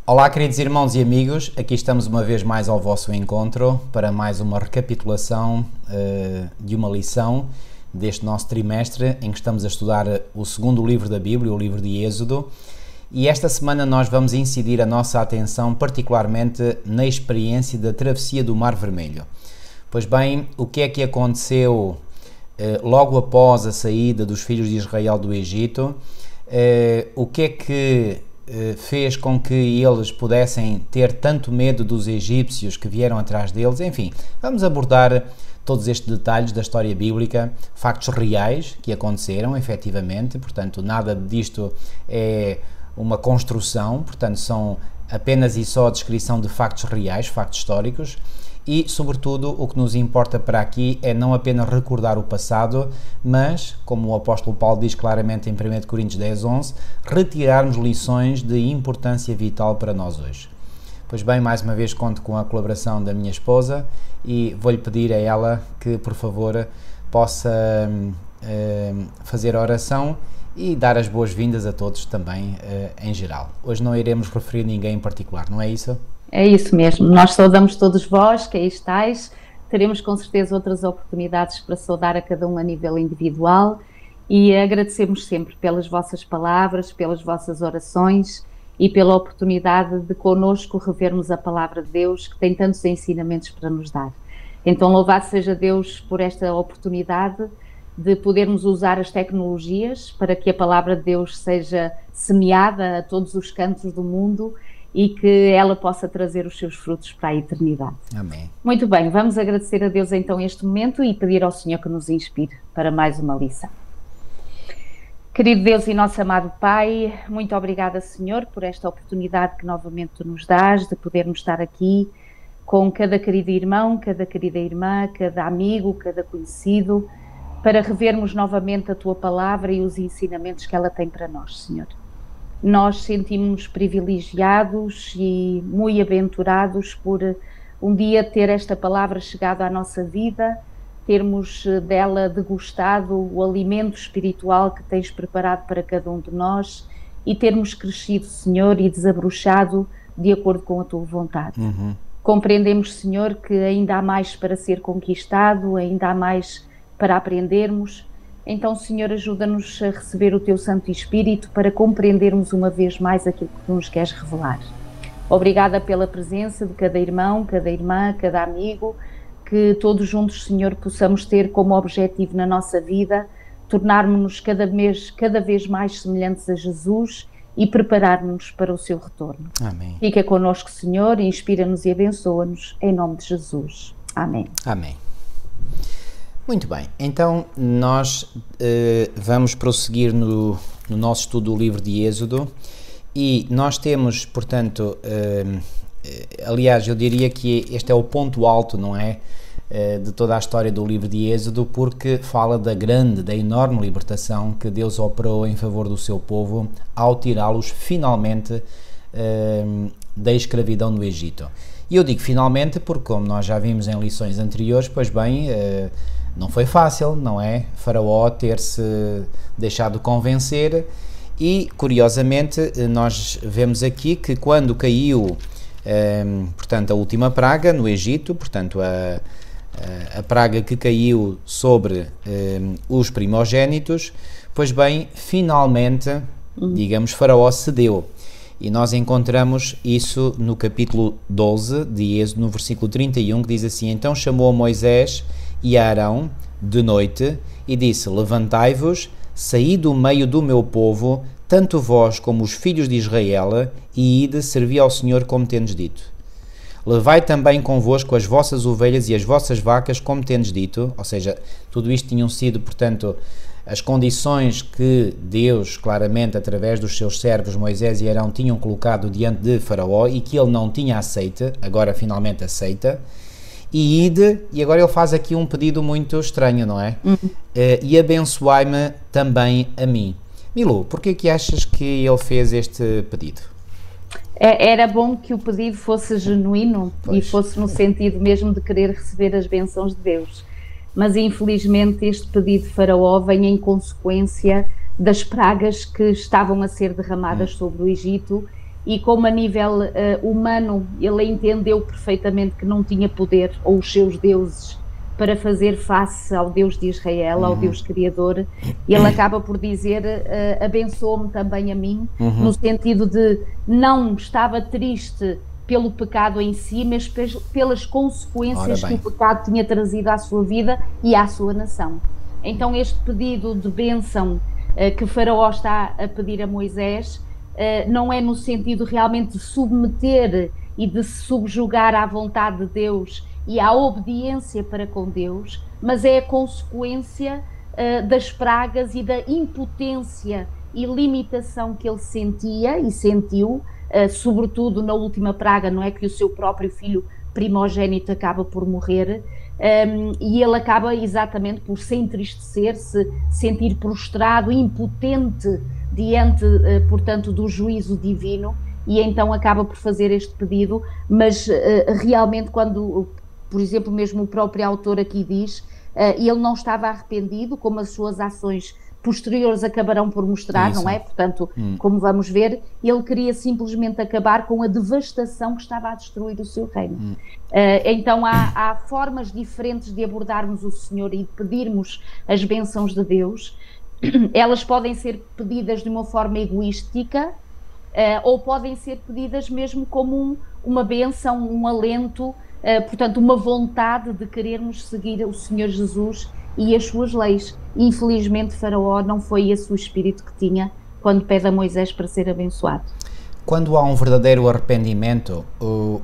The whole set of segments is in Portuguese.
Olá, queridos irmãos e amigos, aqui estamos uma vez mais ao vosso encontro para mais uma recapitulação de uma lição deste nosso trimestre em que estamos a estudar o segundo livro da Bíblia, o livro de Êxodo, e esta semana nós vamos incidir a nossa atenção particularmente na experiência da travessia do Mar Vermelho. Pois bem, o que é que aconteceu logo após a saída dos filhos de Israel do Egito? O que é que fez com que eles pudessem ter tanto medo dos egípcios que vieram atrás deles? Enfim, vamos abordar todos estes detalhes da história bíblica, factos reais que aconteceram efetivamente, portanto nada disto é uma construção, portanto são apenas e só a descrição de factos reais, factos históricos. E, sobretudo, o que nos importa para aqui é não apenas recordar o passado, mas, como o apóstolo Paulo diz claramente em 1 Coríntios 10:11, retirarmos lições de importância vital para nós hoje. Pois bem, mais uma vez conto com a colaboração da minha esposa e vou-lhe pedir a ela que, por favor, possa fazer a oração e dar as boas-vindas a todos também, em geral. Hoje não iremos referir ninguém em particular, não é isso? É isso mesmo, nós saudamos todos vós que aí estáis, teremos com certeza outras oportunidades para saudar a cada um a nível individual e agradecemos sempre pelas vossas palavras, pelas vossas orações e pela oportunidade de connosco revermos a palavra de Deus que tem tantos ensinamentos para nos dar. Então louvado seja Deus por esta oportunidade de podermos usar as tecnologias para que a palavra de Deus seja semeada a todos os cantos do mundo e que ela possa trazer os seus frutos para a eternidade. Amém. Muito bem, vamos agradecer a Deus então este momento e pedir ao Senhor que nos inspire para mais uma lição. Querido Deus e nosso amado Pai, muito obrigada, Senhor, por esta oportunidade que novamente Tu nos dás de podermos estar aqui com cada querido irmão, cada querida irmã, cada amigo, cada conhecido, para revermos novamente a Tua palavra e os ensinamentos que ela tem para nós, Senhor. Nós sentimos-nos privilegiados e muito aventurados por um dia ter esta palavra chegado à nossa vida, termos dela degustado o alimento espiritual que tens preparado para cada um de nós e termos crescido, Senhor, e desabrochado de acordo com a Tua vontade. Compreendemos, Senhor, que ainda há mais para ser conquistado, ainda há mais para aprendermos. Então, Senhor, ajuda-nos a receber o Teu Santo Espírito para compreendermos uma vez mais aquilo que Tu nos queres revelar. Obrigada pela presença de cada irmão, cada irmã, cada amigo, que todos juntos, Senhor, possamos ter como objetivo na nossa vida tornarmos-nos cada vez mais semelhantes a Jesus e preparar-nos para o Seu retorno. Amém. Fica connosco, Senhor, inspira-nos e abençoa-nos, em nome de Jesus. Amém. Amém. Muito bem, então nós vamos prosseguir no nosso estudo do livro de Êxodo e nós temos, portanto, aliás, eu diria que este é o ponto alto, não é, de toda a história do livro de Êxodo, porque fala da enorme libertação que Deus operou em favor do seu povo ao tirá-los finalmente da escravidão no Egito. E eu digo finalmente porque, como nós já vimos em lições anteriores, pois bem, não foi fácil, não é? Faraó ter-se deixado convencer e, curiosamente, nós vemos aqui que quando caiu, portanto, a última praga no Egito, portanto, a praga que caiu sobre os primogénitos, pois bem, finalmente, digamos, Faraó cedeu. E nós encontramos isso no capítulo 12 de Êxodo, no versículo 31, que diz assim: Então chamou Moisés e a Arão de noite e disse: Levantai-vos, saí do meio do meu povo, tanto vós como os filhos de Israel, e ide servi ao Senhor como tendes dito. Levai também convosco as vossas ovelhas e as vossas vacas, como tendes dito. Ou seja, tudo isto tinham sido, portanto, as condições que Deus, claramente, através dos seus servos Moisés e Arão, tinham colocado diante de Faraó e que ele não tinha aceito, agora finalmente aceita. E ide, e agora ele faz aqui um pedido muito estranho, não é? E abençoai-me também a mim. Milu, porquê que achas que ele fez este pedido? Era bom que o pedido fosse genuíno. Pois. E fosse no sentido mesmo de querer receber as bênçãos de Deus. Mas infelizmente este pedido de Faraó vem em consequência das pragas que estavam a ser derramadas sobre o Egito e como a nível humano ele entendeu perfeitamente que não tinha poder, ou os seus deuses, para fazer face ao Deus de Israel, ao Deus Criador, ele acaba por dizer, abençoou-me também a mim, no sentido de não estava triste pelo pecado em si, mas pelas consequências que o pecado tinha trazido à sua vida e à sua nação. Então este pedido de bênção que Faraó está a pedir a Moisés, não é no sentido realmente de submeter e de se subjugar à vontade de Deus e à obediência para com Deus, mas é a consequência das pragas e da impotência e limitação que ele sentia e sentiu, sobretudo na última praga, não é, que o seu próprio filho primogênito acaba por morrer, e ele acaba exatamente por se entristecer, se sentir prostrado, impotente diante, portanto, do juízo divino, e então acaba por fazer este pedido, mas realmente quando, por exemplo, mesmo o próprio autor aqui diz, ele não estava arrependido, como as suas ações posteriores acabarão por mostrar, não é? Portanto, como vamos ver, ele queria simplesmente acabar com a devastação que estava a destruir o seu reino. Então há formas diferentes de abordarmos o Senhor e de pedirmos as bênçãos de Deus. Elas podem ser pedidas de uma forma egoística, ou podem ser pedidas mesmo como uma bênção, um alento, portanto, uma vontade de querermos seguir o Senhor Jesus e as suas leis. Infelizmente, Faraó não foi esse o espírito que tinha quando pede a Moisés para ser abençoado. Quando há um verdadeiro arrependimento,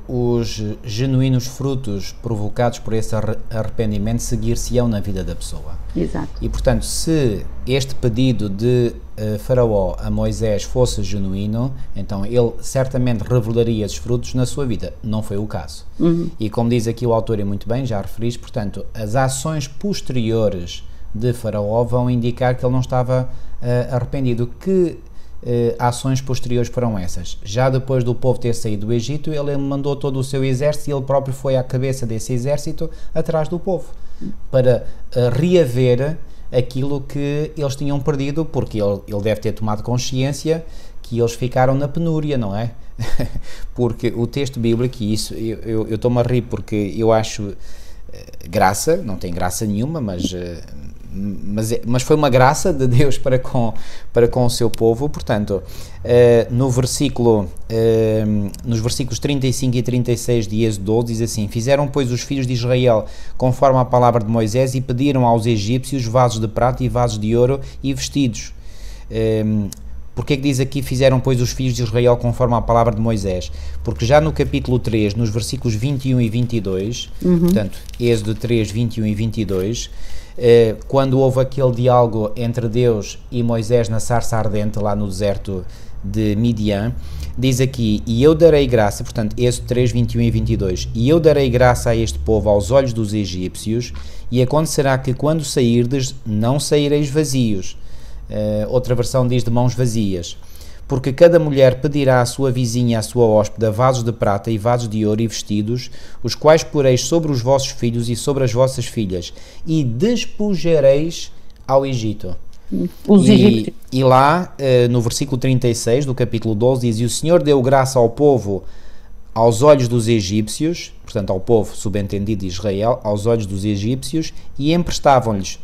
os genuínos frutos provocados por esse arrependimento seguir-se-ão na vida da pessoa. Exato. E, portanto, se este pedido de Faraó a Moisés fosse genuíno, então ele certamente revelaria esses frutos na sua vida. Não foi o caso. E como diz aqui o autor, e muito bem, já referiste, portanto, as ações posteriores de Faraó vão indicar que ele não estava arrependido. Que ações posteriores foram essas? Já depois do povo ter saído do Egito, ele mandou todo o seu exército e ele próprio foi à cabeça desse exército atrás do povo, para reaver aquilo que eles tinham perdido, porque ele deve ter tomado consciência que eles ficaram na penúria, não é? Porque o texto bíblico, e isso eu estou-me a rir porque eu acho graça, não tem graça nenhuma, mas foi uma graça de Deus para com o seu povo. Portanto, nos versículos 35 e 36 de Êxodo 12 diz assim: fizeram, pois, os filhos de Israel conforme a palavra de Moisés e pediram aos egípcios vasos de prata e vasos de ouro e vestidos. Porque é que diz aqui, fizeram, pois, os filhos de Israel conforme a palavra de Moisés? Porque já no capítulo 3, nos versículos 21 e 22, portanto, Êxodo 3, 21 e 22, quando houve aquele diálogo entre Deus e Moisés na sarça ardente, lá no deserto de Midian, diz aqui: e eu darei graça, portanto, Êxodo 3, 21 e 22, e eu darei graça a este povo aos olhos dos egípcios, e acontecerá que quando sairdes, não saireis vazios. Outra versão diz de mãos vazias, porque cada mulher pedirá à sua vizinha e à sua hóspeda vasos de prata e vasos de ouro e vestidos, os quais poreis sobre os vossos filhos e sobre as vossas filhas, e despojareis ao Egito. E lá, no versículo 36 do capítulo 12, diz: e o Senhor deu graça ao povo aos olhos dos egípcios, portanto ao povo subentendido de Israel, aos olhos dos egípcios, e emprestavam-lhes,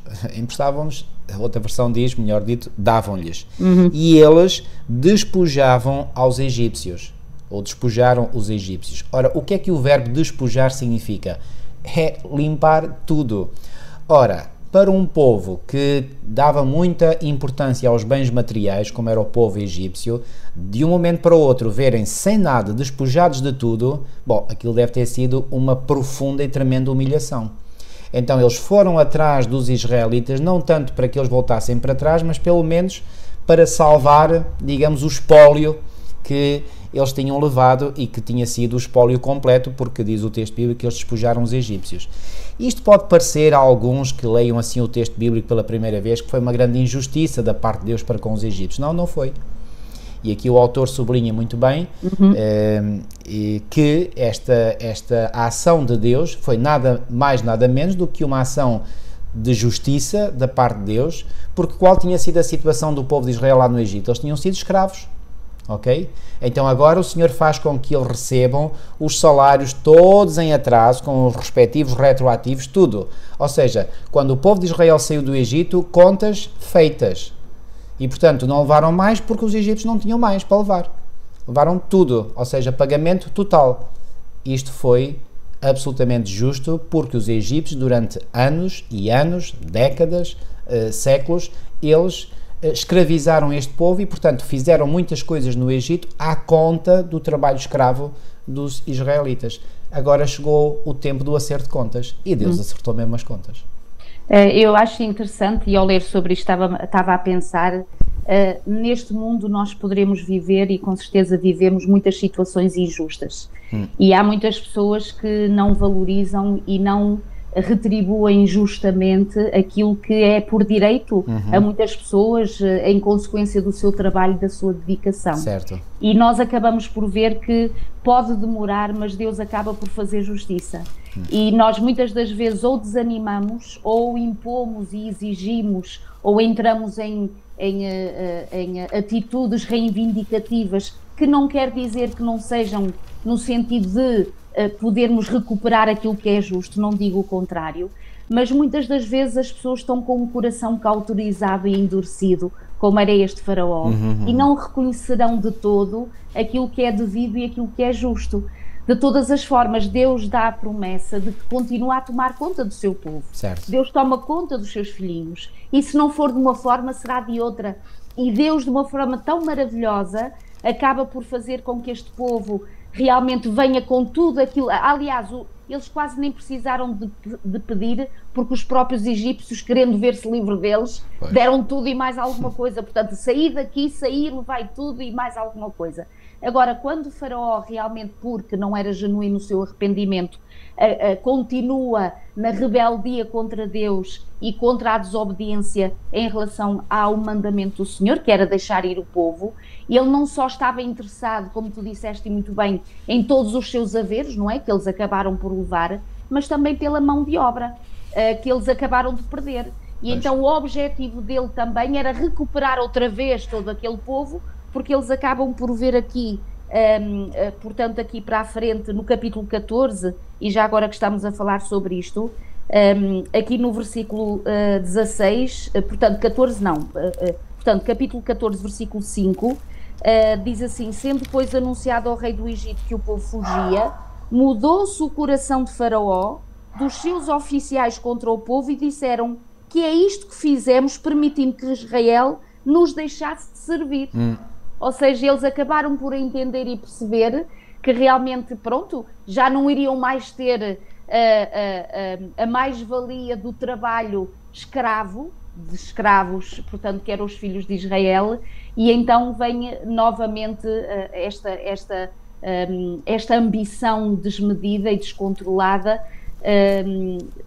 outra versão diz, melhor dito, davam-lhes, e eles despojavam aos egípcios, ou despojaram os egípcios. Ora, o que é que o verbo despojar significa? É limpar tudo. Ora, para um povo que dava muita importância aos bens materiais, como era o povo egípcio, de um momento para o outro verem sem nada, despojados de tudo, bom, aquilo deve ter sido uma profunda e tremenda humilhação. Então eles foram atrás dos israelitas, não tanto para que eles voltassem para trás, mas pelo menos para salvar, digamos, o espólio que eles tinham levado e que tinha sido o espólio completo, porque diz o texto bíblico que eles despojaram os egípcios. Isto pode parecer a alguns que leiam assim o texto bíblico pela primeira vez que foi uma grande injustiça da parte de Deus para com os egípcios. Não, não foi. E aqui o autor sublinha muito bem que esta ação de Deus foi nada mais, nada menos do que uma ação de justiça da parte de Deus, porque qual tinha sido a situação do povo de Israel lá no Egito? Eles tinham sido escravos. ok? Então agora o Senhor faz com que eles recebam os salários todos em atraso, com os respectivos retroativos, tudo. Ou seja, quando o povo de Israel saiu do Egito, contas feitas. E portanto não levaram mais porque os egípcios não tinham mais para levar. Levaram tudo, ou seja, pagamento total. Isto foi absolutamente justo porque os egípcios durante anos e anos, décadas, séculos, eles escravizaram este povo e, portanto, fizeram muitas coisas no Egito à conta do trabalho escravo dos israelitas. Agora chegou o tempo do acerto de contas e Deus acertou mesmo as contas. Eu acho interessante, e ao ler sobre isto estava a pensar, neste mundo nós poderemos viver, e com certeza vivemos, muitas situações injustas. E há muitas pessoas que não valorizam e não retribuem justamente aquilo que é por direito a muitas pessoas em consequência do seu trabalho e da sua dedicação. Certo. E nós acabamos por ver que pode demorar, mas Deus acaba por fazer justiça. E nós muitas das vezes ou desanimamos, ou impomos e exigimos, ou entramos em atitudes reivindicativas, que não quer dizer que não sejam no sentido de podermos recuperar aquilo que é justo, não digo o contrário, mas muitas das vezes as pessoas estão com o coração cauterizado e endurecido, como era este faraó, e não reconhecerão de todo aquilo que é devido e aquilo que é justo. De todas as formas, Deus dá a promessa de que continua a tomar conta do seu povo. Certo. Deus toma conta dos seus filhinhos, e se não for de uma forma, será de outra. E Deus, de uma forma tão maravilhosa, acaba por fazer com que este povo realmente venha com tudo aquilo. Aliás, eles quase nem precisaram de pedir, porque os próprios egípcios, querendo ver-se livre deles, deram tudo e mais alguma coisa. Portanto, sair daqui, sair, levai tudo e mais alguma coisa. Agora, quando o faraó realmente, porque não era genuíno o seu arrependimento, continua na rebeldia contra Deus e contra a desobediência em relação ao mandamento do Senhor, que era deixar ir o povo, ele não só estava interessado, como tu disseste muito bem, em todos os seus haveres, não é? Que eles acabaram por levar, mas também pela mão de obra, que eles acabaram de perder. E então o objetivo dele também era recuperar outra vez todo aquele povo, porque eles acabam por ver aqui, portanto aqui para a frente no capítulo 14, e já agora que estamos a falar sobre isto, aqui no versículo 16, portanto 14 não, portanto capítulo 14 versículo 5, diz assim: sendo depois anunciado ao rei do Egito que o povo fugia, mudou-se o coração de Faraó, dos seus oficiais contra o povo, e disseram: que é isto que fizemos, permitindo que Israel nos deixasse de servir. Ou seja, eles acabaram por entender e perceber que realmente, pronto, já não iriam mais ter a mais-valia do trabalho escravo, de escravos, portanto, que eram os filhos de Israel, e então vem novamente esta ambição desmedida e descontrolada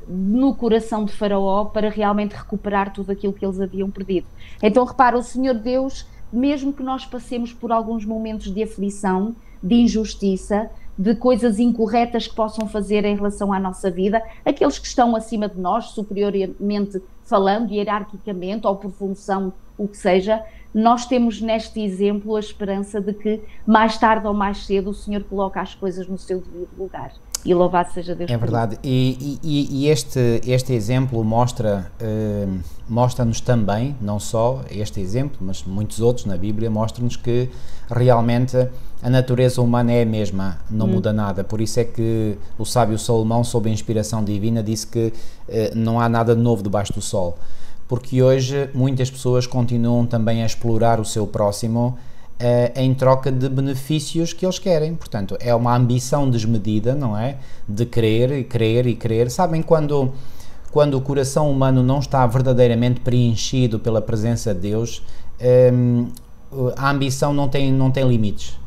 no coração de Faraó para realmente recuperar tudo aquilo que eles haviam perdido. Então, repara, o Senhor Deus, mesmo que nós passemos por alguns momentos de aflição, de injustiça, de coisas incorretas que possam fazer em relação à nossa vida, aqueles que estão acima de nós, superiormente falando, hierarquicamente, ou por função, o que seja, nós temos neste exemplo a esperança de que mais tarde ou mais cedo o Senhor coloca as coisas no seu devido lugar. E louvado seja Deus. É verdade, e este exemplo mostra-nos também, não só este exemplo, mas muitos outros na Bíblia, mostra-nos que realmente a natureza humana é a mesma, não muda nada. Por isso é que o sábio Salomão, sob a inspiração divina, disse que não há nada de novo debaixo do sol. Porque hoje muitas pessoas continuam também a explorar o seu próximo em troca de benefícios que eles querem. Portanto, é uma ambição desmedida, não é? De querer e querer e querer. Sabem, quando o coração humano não está verdadeiramente preenchido pela presença de Deus, a ambição não tem limites.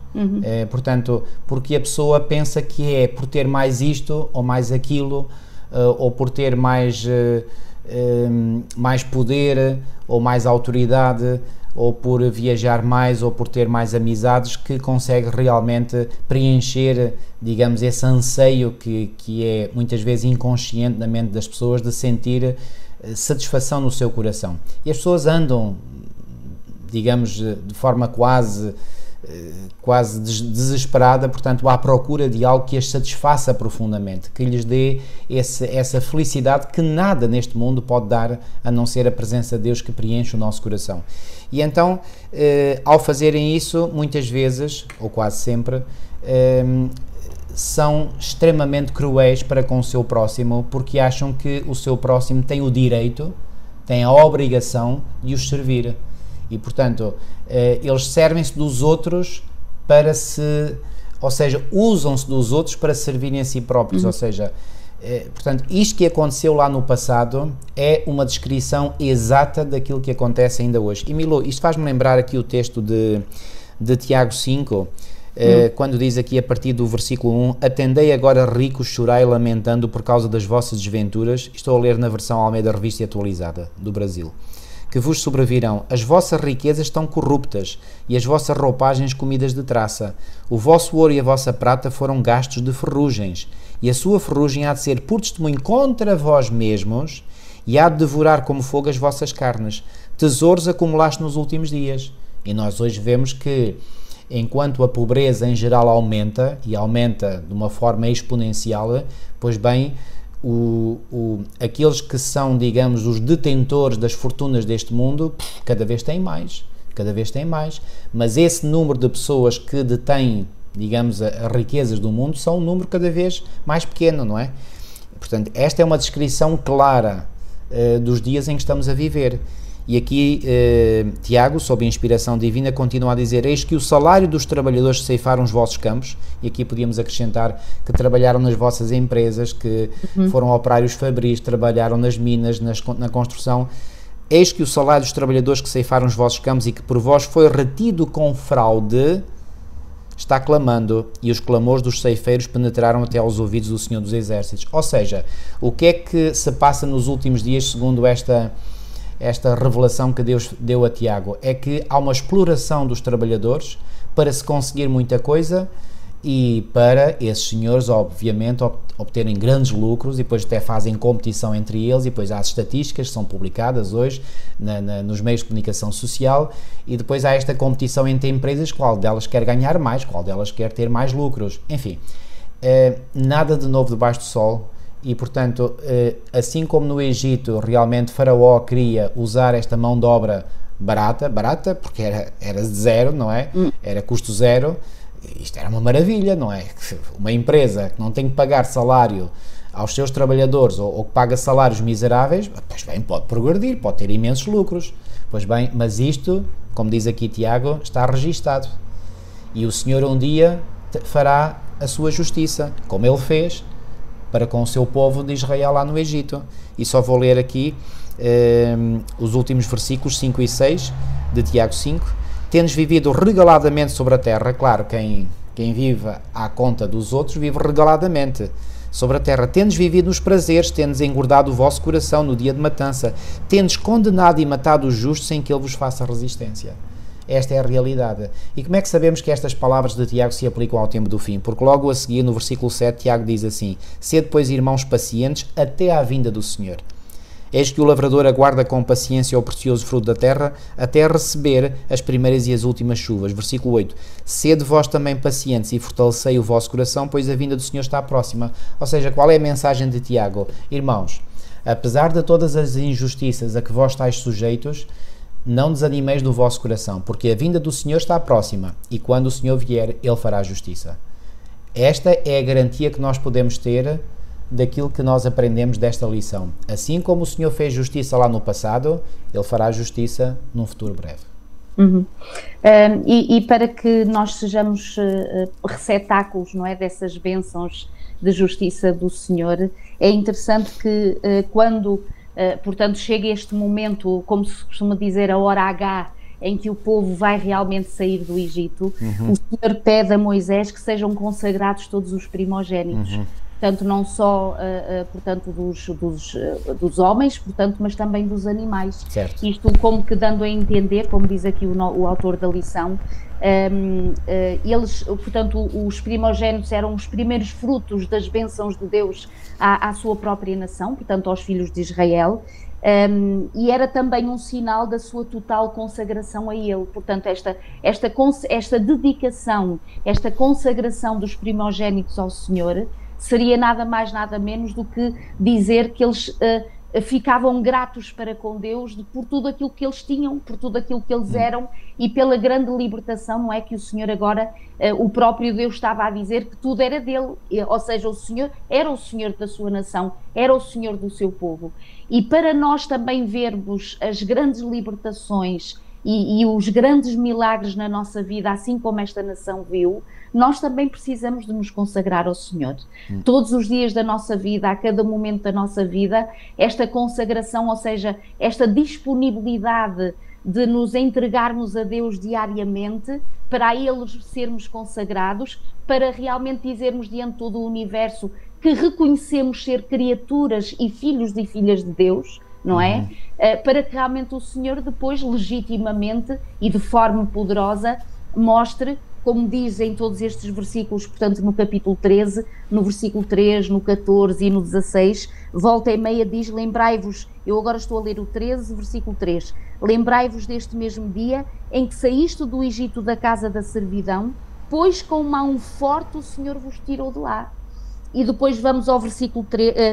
Portanto, porque a pessoa pensa que é por ter mais isto ou mais aquilo, ou por ter mais poder ou mais autoridade, ou por viajar mais, ou por ter mais amizades, que consegue realmente preencher, digamos, esse anseio que é muitas vezes inconsciente na mente das pessoas, de sentir satisfação no seu coração. E as pessoas andam, digamos, de forma quase quase desesperada, portanto, à procura de algo que as satisfaça profundamente, que lhes dê essa felicidade que nada neste mundo pode dar, a não ser a presença de Deus que preenche o nosso coração. E então, ao fazerem isso, muitas vezes, ou quase sempre, são extremamente cruéis para com o seu próximo, porque acham que o seu próximo tem o direito, tem a obrigação de os servir. E, portanto, eles servem-se dos outros para ou seja, usam-se dos outros para servirem a si próprios, ou seja, portanto, isto que aconteceu lá no passado é uma descrição exata daquilo que acontece ainda hoje. E Milo, isto faz-me lembrar aqui o texto de Tiago 5, quando diz aqui a partir do versículo 1, atendei agora ricos, chorai lamentando por causa das vossas desventuras. Estou a ler na versão Almeida Revista e Atualizada do Brasil. Que vos sobrevirão, as vossas riquezas estão corruptas e as vossas roupagens comidas de traça. O vosso ouro e a vossa prata foram gastos de ferrugens, e a sua ferrugem há de ser por testemunho contra vós mesmos, e há de devorar como fogo as vossas carnes. Tesouros acumulaste nos últimos dias. E nós hoje vemos que, enquanto a pobreza em geral aumenta, e aumenta de uma forma exponencial, pois bem, aqueles que são, digamos, os detentores das fortunas deste mundo, cada vez têm mais, mas esse número de pessoas que detêm, digamos, as riquezas do mundo são um número cada vez mais pequeno, não é? Portanto, esta é uma descrição clara dos dias em que estamos a viver. E aqui Tiago, sob a inspiração divina, continua a dizer, eis que o salário dos trabalhadores que ceifaram os vossos campos, e aqui podíamos acrescentar que trabalharam nas vossas empresas, que foram operários fabris, trabalharam nas minas, na construção, eis que o salário dos trabalhadores que ceifaram os vossos campos e que por vós foi retido com fraude, está clamando, e os clamores dos ceifeiros penetraram até aos ouvidos do Senhor dos Exércitos. Ou seja, o que é que se passa nos últimos dias, segundo esta revelação que Deus deu a Tiago? É que há uma exploração dos trabalhadores para se conseguir muita coisa e para esses senhores, obviamente, obterem grandes lucros, e depois até fazem competição entre eles, e depois há as estatísticas que são publicadas hoje nos meios de comunicação social, e depois há esta competição entre empresas, qual delas quer ganhar mais, qual delas quer ter mais lucros. Enfim, nada de novo debaixo do sol. E, portanto, assim como no Egito, realmente Faraó queria usar esta mão de obra barata, porque era zero, não é? Era custo zero. Isto era uma maravilha, não é? Uma empresa que não tem que pagar salário aos seus trabalhadores ou que paga salários miseráveis, pois bem, pode progredir, pode ter imensos lucros. Pois bem, mas isto, como diz aqui Tiago, está registado. E o Senhor um dia fará a sua justiça, como Ele fez para com o seu povo de Israel lá no Egito. E só vou ler aqui os últimos versículos 5 e 6 de Tiago 5. Tendes vivido regaladamente sobre a terra. Claro, quem vive à conta dos outros vive regaladamente sobre a terra. Tendes vivido nos prazeres, tendes engordado o vosso coração no dia de matança, tendes condenado e matado o justo sem que ele vos faça resistência. Esta é a realidade. E como é que sabemos que estas palavras de Tiago se aplicam ao tempo do fim? Porque logo a seguir, no versículo 7, Tiago diz assim: sede, pois, irmãos pacientes até à vinda do Senhor. Eis que o lavrador aguarda com paciência o precioso fruto da terra, até receber as primeiras e as últimas chuvas. Versículo 8. Sede vós também pacientes e fortalecei o vosso coração, pois a vinda do Senhor está próxima. Ou seja, qual é a mensagem de Tiago? Irmãos, apesar de todas as injustiças a que vós estáis sujeitos, não desanimeis do vosso coração, porque a vinda do Senhor está próxima, e quando o Senhor vier, Ele fará justiça. Esta é a garantia que nós podemos ter daquilo que nós aprendemos desta lição. Assim como o Senhor fez justiça lá no passado, Ele fará justiça num futuro breve. E para que nós sejamos receptáculos, não é, dessas bênçãos de justiça do Senhor, é interessante que quando... portanto, chega este momento, como se costuma dizer, a hora H, em que o povo vai realmente sair do Egito, o Senhor pede a Moisés que sejam consagrados todos os primogénitos. Portanto, não só portanto, dos homens, portanto, mas também dos animais. Certo. Isto como que dando a entender, como diz aqui o autor da lição, eles, portanto, os primogénitos eram os primeiros frutos das bênçãos de Deus à sua própria nação, portanto, aos filhos de Israel, e era também um sinal da sua total consagração a Ele. Portanto, esta dedicação, esta consagração dos primogénitos ao Senhor seria nada mais, nada menos do que dizer que eles ficavam gratos para com Deus por tudo aquilo que eles tinham, por tudo aquilo que eles eram e pela grande libertação, não é? Que o Senhor agora, o próprio Deus estava a dizer que tudo era dele, ou seja, o Senhor era o Senhor da sua nação, era o Senhor do seu povo. E para nós também vermos as grandes libertações e os grandes milagres na nossa vida, assim como esta nação viu, nós também precisamos de nos consagrar ao Senhor. Todos os dias da nossa vida, a cada momento da nossa vida, esta consagração, ou seja, esta disponibilidade de nos entregarmos a Deus diariamente, para a Ele sermos consagrados, para realmente dizermos diante de todo o universo que reconhecemos ser criaturas e filhos e filhas de Deus, não é? Para que realmente o Senhor depois, legitimamente e de forma poderosa, mostre, como diz em todos estes versículos, portanto no capítulo 13, no versículo 3, no 14 e no 16, volta e meia diz, lembrai-vos, eu agora estou a ler o 13, versículo 3, lembrai-vos deste mesmo dia em que saíste do Egito da casa da servidão, pois com mão forte o Senhor vos tirou de lá. E depois vamos ao versículo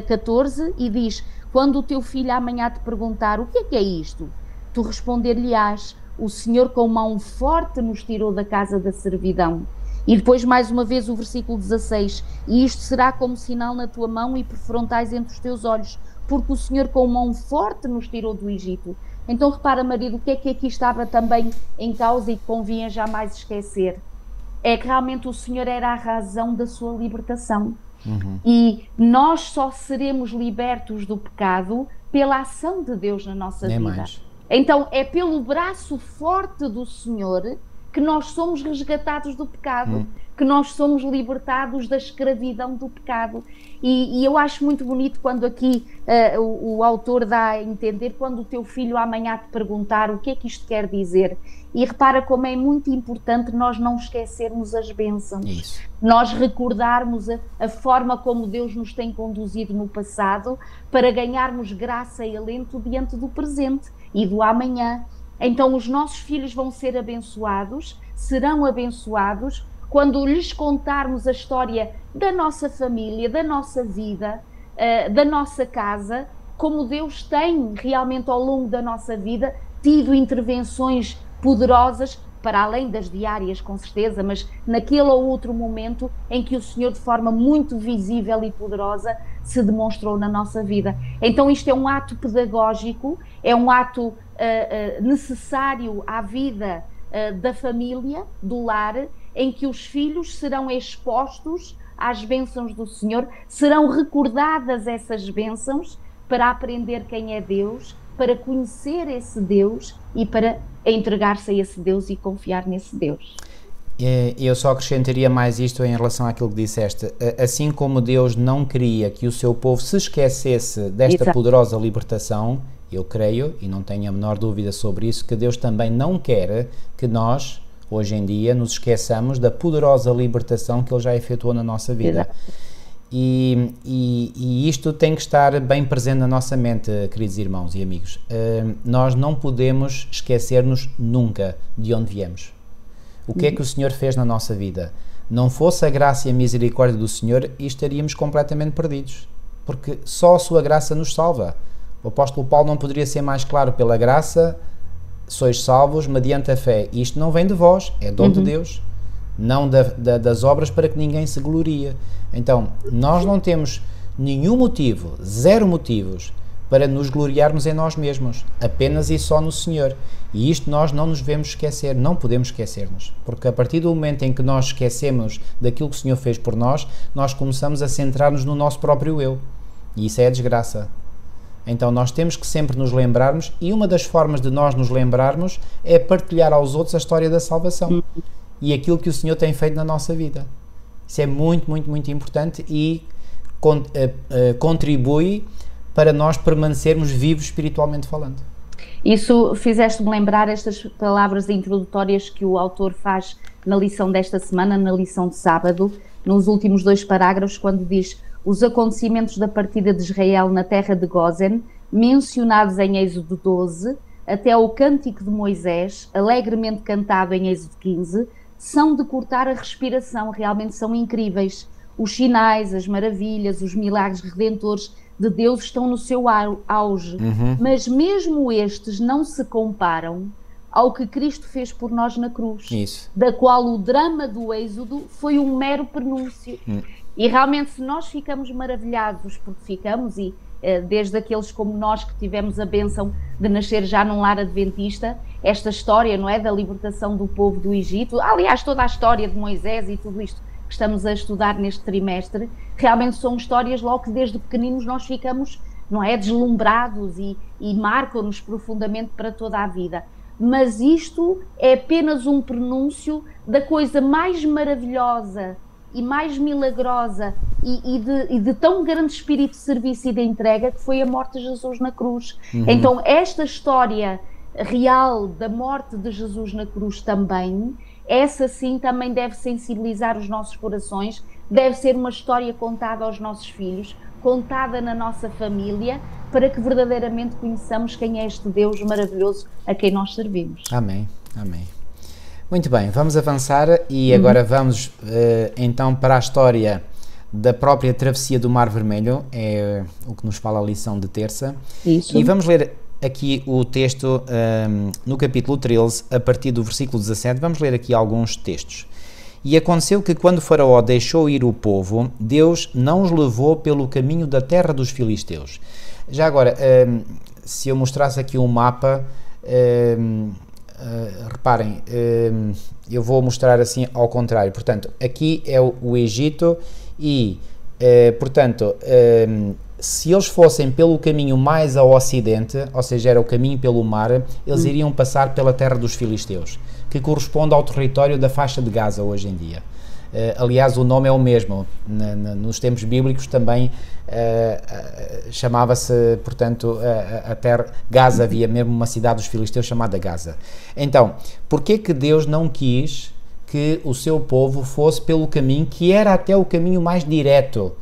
14 e diz, quando o teu filho amanhã te perguntar o que é isto, tu responder-lhe-ás, o Senhor com mão forte nos tirou da casa da servidão. E depois mais uma vez o versículo 16, e isto será como sinal na tua mão e por frontais entre os teus olhos, porque o Senhor com mão forte nos tirou do Egito. Então repara, marido, o que é que aqui estava também em causa e que convinha jamais esquecer? É que realmente o Senhor era a razão da sua libertação. E nós só seremos libertos do pecado pela ação de Deus na nossa vida. Mais. Então é pelo braço forte do Senhor que nós somos resgatados do pecado, que nós somos libertados da escravidão do pecado. E eu acho muito bonito quando aqui o autor dá a entender, quando o teu filho amanhã te perguntar o que é que isto quer dizer. E repara como é muito importante nós não esquecermos as bênçãos. Isso. Nós recordarmos a forma como Deus nos tem conduzido no passado para ganharmos graça e alento diante do presente e do amanhã. Então os nossos filhos vão ser abençoados, serão abençoados, quando lhes contarmos a história da nossa família, da nossa vida, da nossa casa, como Deus tem realmente ao longo da nossa vida tido intervenções poderosas, para além das diárias com certeza, mas naquele ou outro momento em que o Senhor de forma muito visível e poderosa se demonstrou na nossa vida. Então isto é um ato pedagógico, é um ato necessário à vida da família, do lar, em que os filhos serão expostos às bênçãos do Senhor, serão recordadas essas bênçãos para aprender quem é Deus, para conhecer esse Deus e para entregar-se a esse Deus e confiar nesse Deus. Eu só acrescentaria mais isto em relação àquilo que disseste. Assim como Deus não queria que o seu povo se esquecesse desta poderosa libertação, eu creio, e não tenho a menor dúvida sobre isso, que Deus também não quer que nós, hoje em dia, nos esqueçamos da poderosa libertação que Ele já efetuou na nossa vida. E isto tem que estar bem presente na nossa mente, queridos irmãos e amigos. Nós não podemos esquecer-nos nunca de onde viemos. O que é que o Senhor fez na nossa vida? Não fosse a graça e a misericórdia do Senhor, e estaríamos completamente perdidos, porque só a sua graça nos salva. O apóstolo Paulo não poderia ser mais claro: pela graça sois salvos mediante a fé. Isto não vem de vós, é dom de Deus, não das obras, para que ninguém se glorie. Então, nós não temos nenhum motivo, zero motivos, para nos gloriarmos em nós mesmos, apenas e só no Senhor. E isto nós não nos devemos esquecer, não podemos esquecer-nos, porque a partir do momento em que nós esquecemos daquilo que o Senhor fez por nós, nós começamos a centrar-nos no nosso próprio eu, e isso é a desgraça. Então nós temos que sempre nos lembrarmos, e uma das formas de nós nos lembrarmos é partilhar aos outros a história da salvação e aquilo que o Senhor tem feito na nossa vida. Isso é muito, muito, muito importante e contribui para nós permanecermos vivos espiritualmente falando. Isso fizeste-me lembrar estas palavras introdutórias que o autor faz na lição desta semana, na lição de sábado, nos últimos 2 parágrafos, quando diz: os acontecimentos da partida de Israel na terra de Gósen mencionados em Êxodo 12, até o Cântico de Moisés, alegremente cantado em Êxodo 15, são de cortar a respiração, realmente são incríveis. Os sinais, as maravilhas, os milagres redentores de Deus estão no seu auge, mas mesmo estes não se comparam ao que Cristo fez por nós na cruz, da qual o drama do Êxodo foi um mero prenúncio. E realmente, se nós ficamos maravilhados, porque ficamos, e desde aqueles como nós que tivemos a bênção de nascer já num lar adventista, esta história, não é, da libertação do povo do Egito, aliás, toda a história de Moisés e tudo isto que estamos a estudar neste trimestre, realmente são histórias logo que desde pequeninos nós ficamos, não é, deslumbrados e marcam-nos profundamente para toda a vida. Mas isto é apenas um prenúncio da coisa mais maravilhosa e mais milagrosa e de tão grande espírito de serviço e de entrega que foi a morte de Jesus na cruz. Então esta história real da morte de Jesus na cruz também, essa sim também deve sensibilizar os nossos corações, deve ser uma história contada aos nossos filhos, contada na nossa família, para que verdadeiramente conheçamos quem é este Deus maravilhoso a quem nós servimos. Amém, amém. Muito bem, vamos avançar e agora vamos então para a história da própria travessia do Mar Vermelho, é o que nos fala a lição de terça. Isso. E vamos ler aqui o texto no capítulo 13, a partir do versículo 17, vamos ler aqui alguns textos. E aconteceu que quando Faraó deixou ir o povo, Deus não os levou pelo caminho da terra dos filisteus. Já agora, se eu mostrasse aqui um mapa, reparem, eu vou mostrar assim ao contrário. Portanto, aqui é o Egito e, portanto, se eles fossem pelo caminho mais ao ocidente, ou seja, era o caminho pelo mar, eles iriam passar pela terra dos filisteus, que corresponde ao território da faixa de Gaza hoje em dia. Aliás, o nome é o mesmo, nos tempos bíblicos também chamava-se, portanto, a terra Gaza, havia mesmo uma cidade dos filisteus chamada Gaza. Então, porquê que Deus não quis que o seu povo fosse pelo caminho que era até o caminho mais direto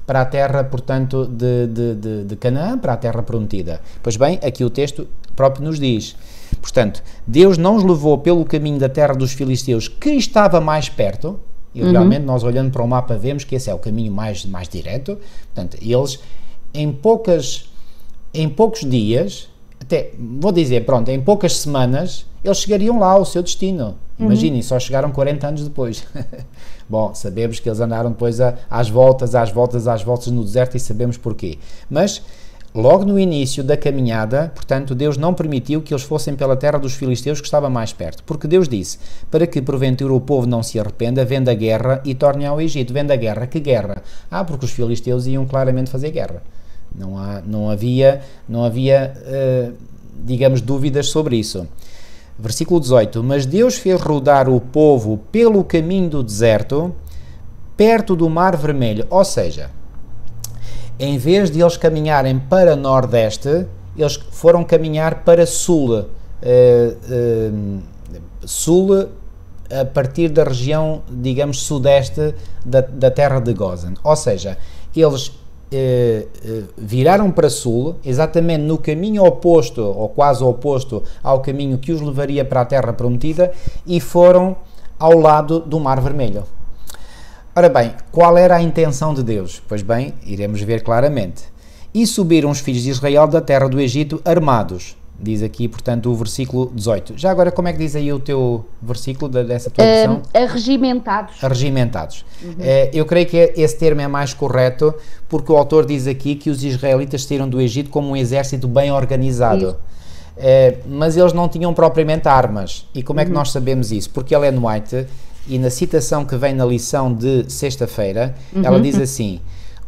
para a terra, portanto, de Canaã, para a terra prometida? Pois bem, aqui o texto próprio nos diz, portanto, Deus não os levou pelo caminho da terra dos filisteus, que estava mais perto, e realmente nós olhando para o mapa vemos que esse é o caminho mais direto. Portanto, eles em poucos dias, até vou dizer, pronto, em poucas semanas, eles chegariam lá ao seu destino. Imaginem, só chegaram 40 anos depois. Bom, sabemos que eles andaram depois às voltas no deserto e sabemos porquê. Mas logo no início da caminhada, portanto, Deus não permitiu que eles fossem pela terra dos filisteus, que estava mais perto, porque Deus disse, para que porventura o povo não se arrependa, venda a guerra e torne ao Egito. Venda a guerra, que guerra? Porque os filisteus iam claramente fazer guerra. Não havia, digamos, dúvidas sobre isso. Versículo 18, mas Deus fez rodar o povo pelo caminho do deserto, perto do Mar Vermelho, ou seja, em vez de eles caminharem para nordeste, eles foram caminhar para sul, sul a partir da região, digamos, sudeste da terra de Gozan. Ou seja, eles viraram para sul, exatamente no caminho oposto, ou quase oposto ao caminho que os levaria para a terra prometida, e foram ao lado do Mar Vermelho. Ora bem, qual era a intenção de Deus? Pois bem, iremos ver claramente. E subiram os filhos de Israel da terra do Egito armados. Diz aqui, portanto, o versículo 18. Já agora, como é que diz aí o teu versículo dessa tua versão? Arregimentados. Arregimentados. Eu creio que esse termo é mais correto, porque o autor diz aqui que os israelitas saíram do Egito como um exército bem organizado. Mas eles não tinham propriamente armas. E como é que nós sabemos isso? Porque Ellen White, e na citação que vem na lição de sexta-feira, ela diz assim,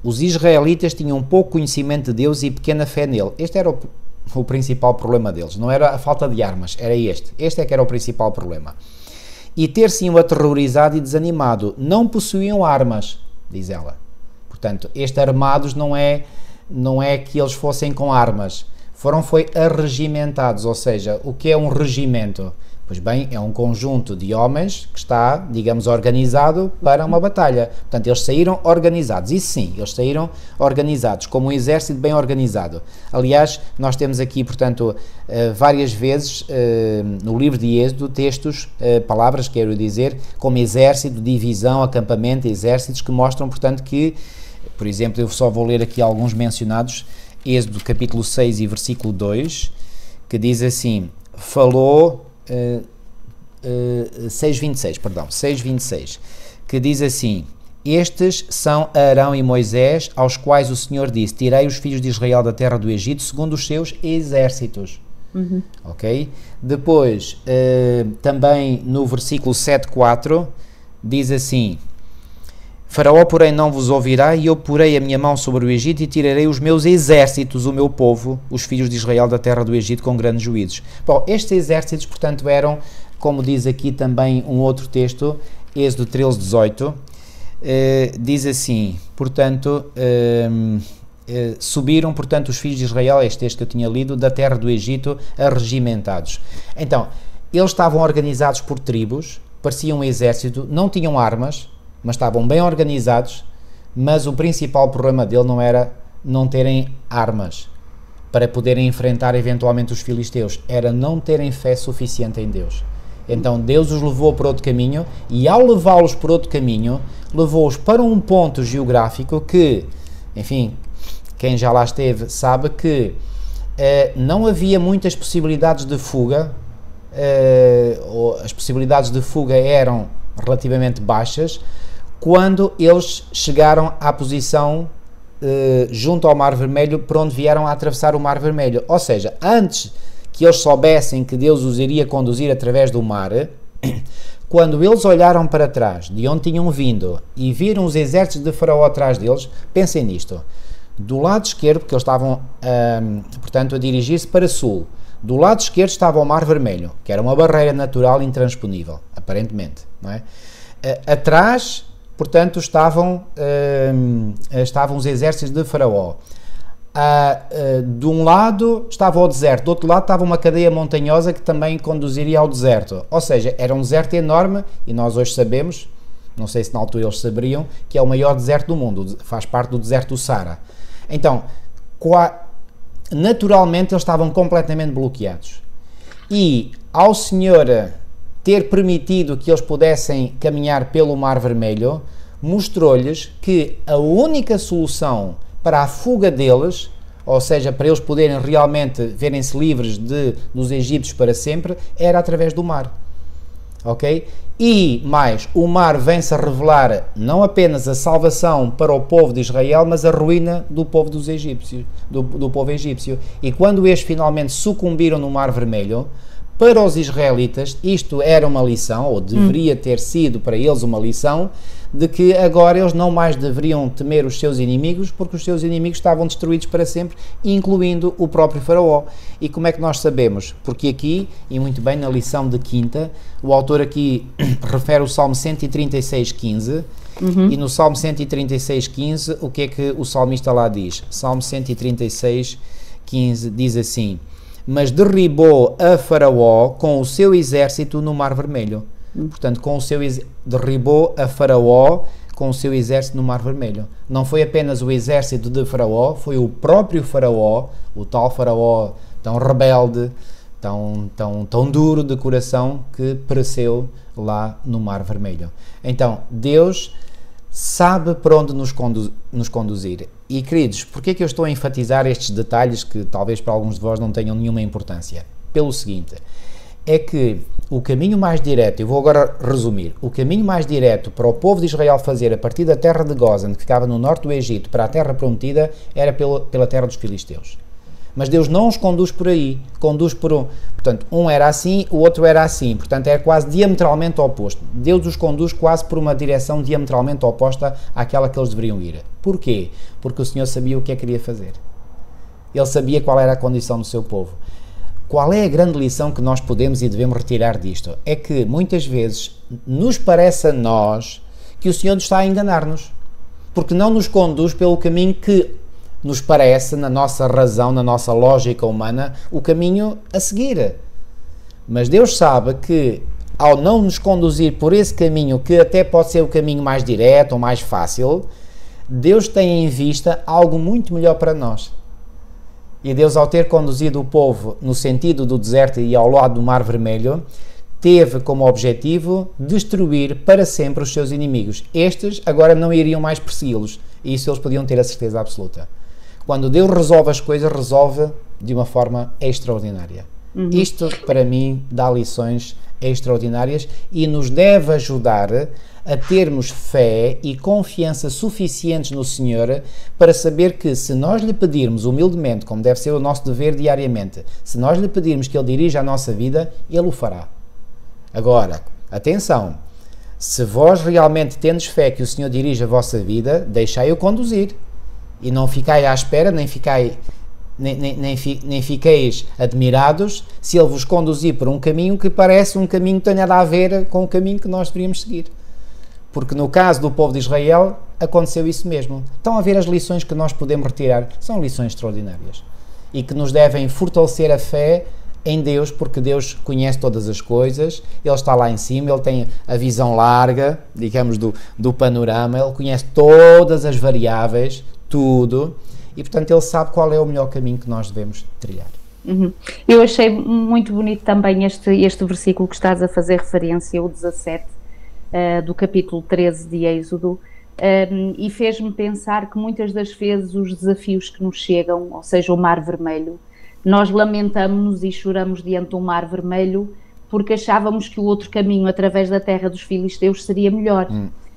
os israelitas tinham pouco conhecimento de Deus e pequena fé nele. Este era o principal problema deles, não era a falta de armas, era este é que era o principal problema. E ter-se-iam aterrorizado e desanimado, não possuíam armas, diz ela. Portanto, armados não é que eles fossem com armas, foi arregimentados, ou seja, o que é um regimento? Pois bem, é um conjunto de homens que está, digamos, organizado para uma batalha. Portanto, eles saíram organizados. Isso sim, eles saíram organizados, como um exército bem organizado. Aliás, nós temos aqui, portanto, várias vezes no livro de Êxodo, textos, palavras, quero dizer, como exército, divisão, acampamento, exércitos, que mostram, portanto, que, por exemplo, eu só vou ler aqui alguns mencionados, Êxodo capítulo 6 e versículo 2, que diz assim, falou... 6:26, que diz assim: estes são Arão e Moisés, aos quais o Senhor disse, tirei os filhos de Israel da terra do Egito segundo os seus exércitos. Ok? Depois, também no versículo 7:4, diz assim: Faraó, porém, não vos ouvirá, e eu porei a minha mão sobre o Egito e tirarei os meus exércitos, o meu povo, os filhos de Israel, da terra do Egito, com grandes juízos. Bom, estes exércitos, portanto, eram, como diz aqui também um outro texto, Êxodo 13:18, diz assim, portanto, subiram, portanto, os filhos de Israel, este texto que eu tinha lido, da terra do Egito, arregimentados. Então, eles estavam organizados por tribos, pareciam um exército, não tinham armas, mas estavam bem organizados, mas o principal problema dele não era não terem armas para poderem enfrentar eventualmente os filisteus, era não terem fé suficiente em Deus. Então Deus os levou por outro caminho, e ao levá-los por outro caminho, levou-os para um ponto geográfico que, enfim, quem já lá esteve sabe que não havia muitas possibilidades de fuga, ou as possibilidades de fuga eram relativamente baixas, quando eles chegaram à posição junto ao Mar Vermelho, por onde vieram a atravessar o Mar Vermelho. Ou seja, antes que eles soubessem que Deus os iria conduzir através do mar, quando eles olharam para trás, de onde tinham vindo, e viram os exércitos de Faraó atrás deles, pensem nisto, do lado esquerdo, porque eles estavam, portanto, a dirigir-se para sul, do lado esquerdo estava o Mar Vermelho, que era uma barreira natural intransponível, aparentemente, não é? Atrás, portanto, estavam os exércitos de Faraó. De um lado estava o deserto, do outro lado estava uma cadeia montanhosa que também conduziria ao deserto. Ou seja, era um deserto enorme, e nós hoje sabemos, não sei se na altura eles saberiam, que é o maior deserto do mundo, faz parte do deserto do Saara. Então, naturalmente eles estavam completamente bloqueados. E ao Senhor ter permitido que eles pudessem caminhar pelo Mar Vermelho, mostrou-lhes que a única solução para a fuga deles, ou seja, para eles poderem realmente verem-se livres dos egípcios para sempre, era através do mar. Ok? E mais, o mar vem-se a revelar não apenas a salvação para o povo de Israel, mas a ruína do povo dos egípcios, do povo egípcio. E quando eles finalmente sucumbiram no Mar Vermelho, para os israelitas isto era uma lição, ou deveria ter sido para eles uma lição, de que agora eles não mais deveriam temer os seus inimigos, porque os seus inimigos estavam destruídos para sempre, incluindo o próprio Faraó. E como é que nós sabemos? Porque aqui, e muito bem na lição de quinta, o autor aqui refere o Salmo 136:15, e no Salmo 136:15, o que é que o salmista lá diz? Salmo 136:15 diz assim: mas derribou a Faraó com o seu exército no Mar Vermelho. Portanto, derribou a Faraó com o seu exército no Mar Vermelho. Não foi apenas o exército de Faraó, foi o próprio Faraó, o tal Faraó tão rebelde, tão duro de coração, que pereceu lá no Mar Vermelho. Então, Deus sabe para onde nos conduzir. E, queridos, porquê é que eu estou a enfatizar estes detalhes que talvez para alguns de vós não tenham nenhuma importância? Pelo seguinte, é que o caminho mais direto, eu vou agora resumir, o caminho mais direto para o povo de Israel fazer a partir da terra de Gósen, que ficava no norte do Egito, para a terra prometida, era pela terra dos filisteus. Mas Deus não os conduz por aí, conduz por portanto, um era assim, o outro era assim, portanto é quase diametralmente oposto. Deus os conduz quase por uma direção diametralmente oposta àquela que eles deveriam ir. Porquê? Porque o Senhor sabia o que é que queria fazer. Ele sabia qual era a condição do seu povo. Qual é a grande lição que nós podemos e devemos retirar disto? É que muitas vezes nos parece a nós que o Senhor está a enganar-nos, porque não nos conduz pelo caminho que nos parece, na nossa razão, na nossa lógica humana, o caminho a seguir. Mas Deus sabe que, ao não nos conduzir por esse caminho, que até pode ser o caminho mais direto ou mais fácil, Deus tem em vista algo muito melhor para nós. E Deus, ao ter conduzido o povo no sentido do deserto e ao lado do Mar Vermelho, teve como objetivo destruir para sempre os seus inimigos. Estes agora não iriam mais persegui-los. E isso eles podiam ter a certeza absoluta. Quando Deus resolve as coisas, resolve de uma forma extraordinária. Isto, para mim, dá lições extraordinárias e nos deve ajudar a termos fé e confiança suficientes no Senhor para saber que, se nós lhe pedirmos humildemente, como deve ser o nosso dever diariamente, se nós lhe pedirmos que Ele dirija a nossa vida, Ele o fará. Agora, atenção, se vós realmente tendes fé que o Senhor dirija a vossa vida, deixai-o conduzir e não ficai à espera, nem fiqueis admirados se Ele vos conduzir por um caminho que parece um caminho que tenha nada a ver com o caminho que nós deveríamos seguir. Porque no caso do povo de Israel, aconteceu isso mesmo. Estão a ver as lições que nós podemos retirar? São lições extraordinárias. E que nos devem fortalecer a fé em Deus, porque Deus conhece todas as coisas, Ele está lá em cima, Ele tem a visão larga, digamos, do panorama, Ele conhece todas as variáveis, tudo, e portanto Ele sabe qual é o melhor caminho que nós devemos trilhar. Eu achei muito bonito também este versículo que estás a fazer referência, o 17, do capítulo 13 de Êxodo, e fez-me pensar que muitas das vezes os desafios que nos chegam, ou seja, o Mar Vermelho, nós lamentamos-nos e choramos diante do Mar Vermelho porque achávamos que o outro caminho através da terra dos filisteus seria melhor.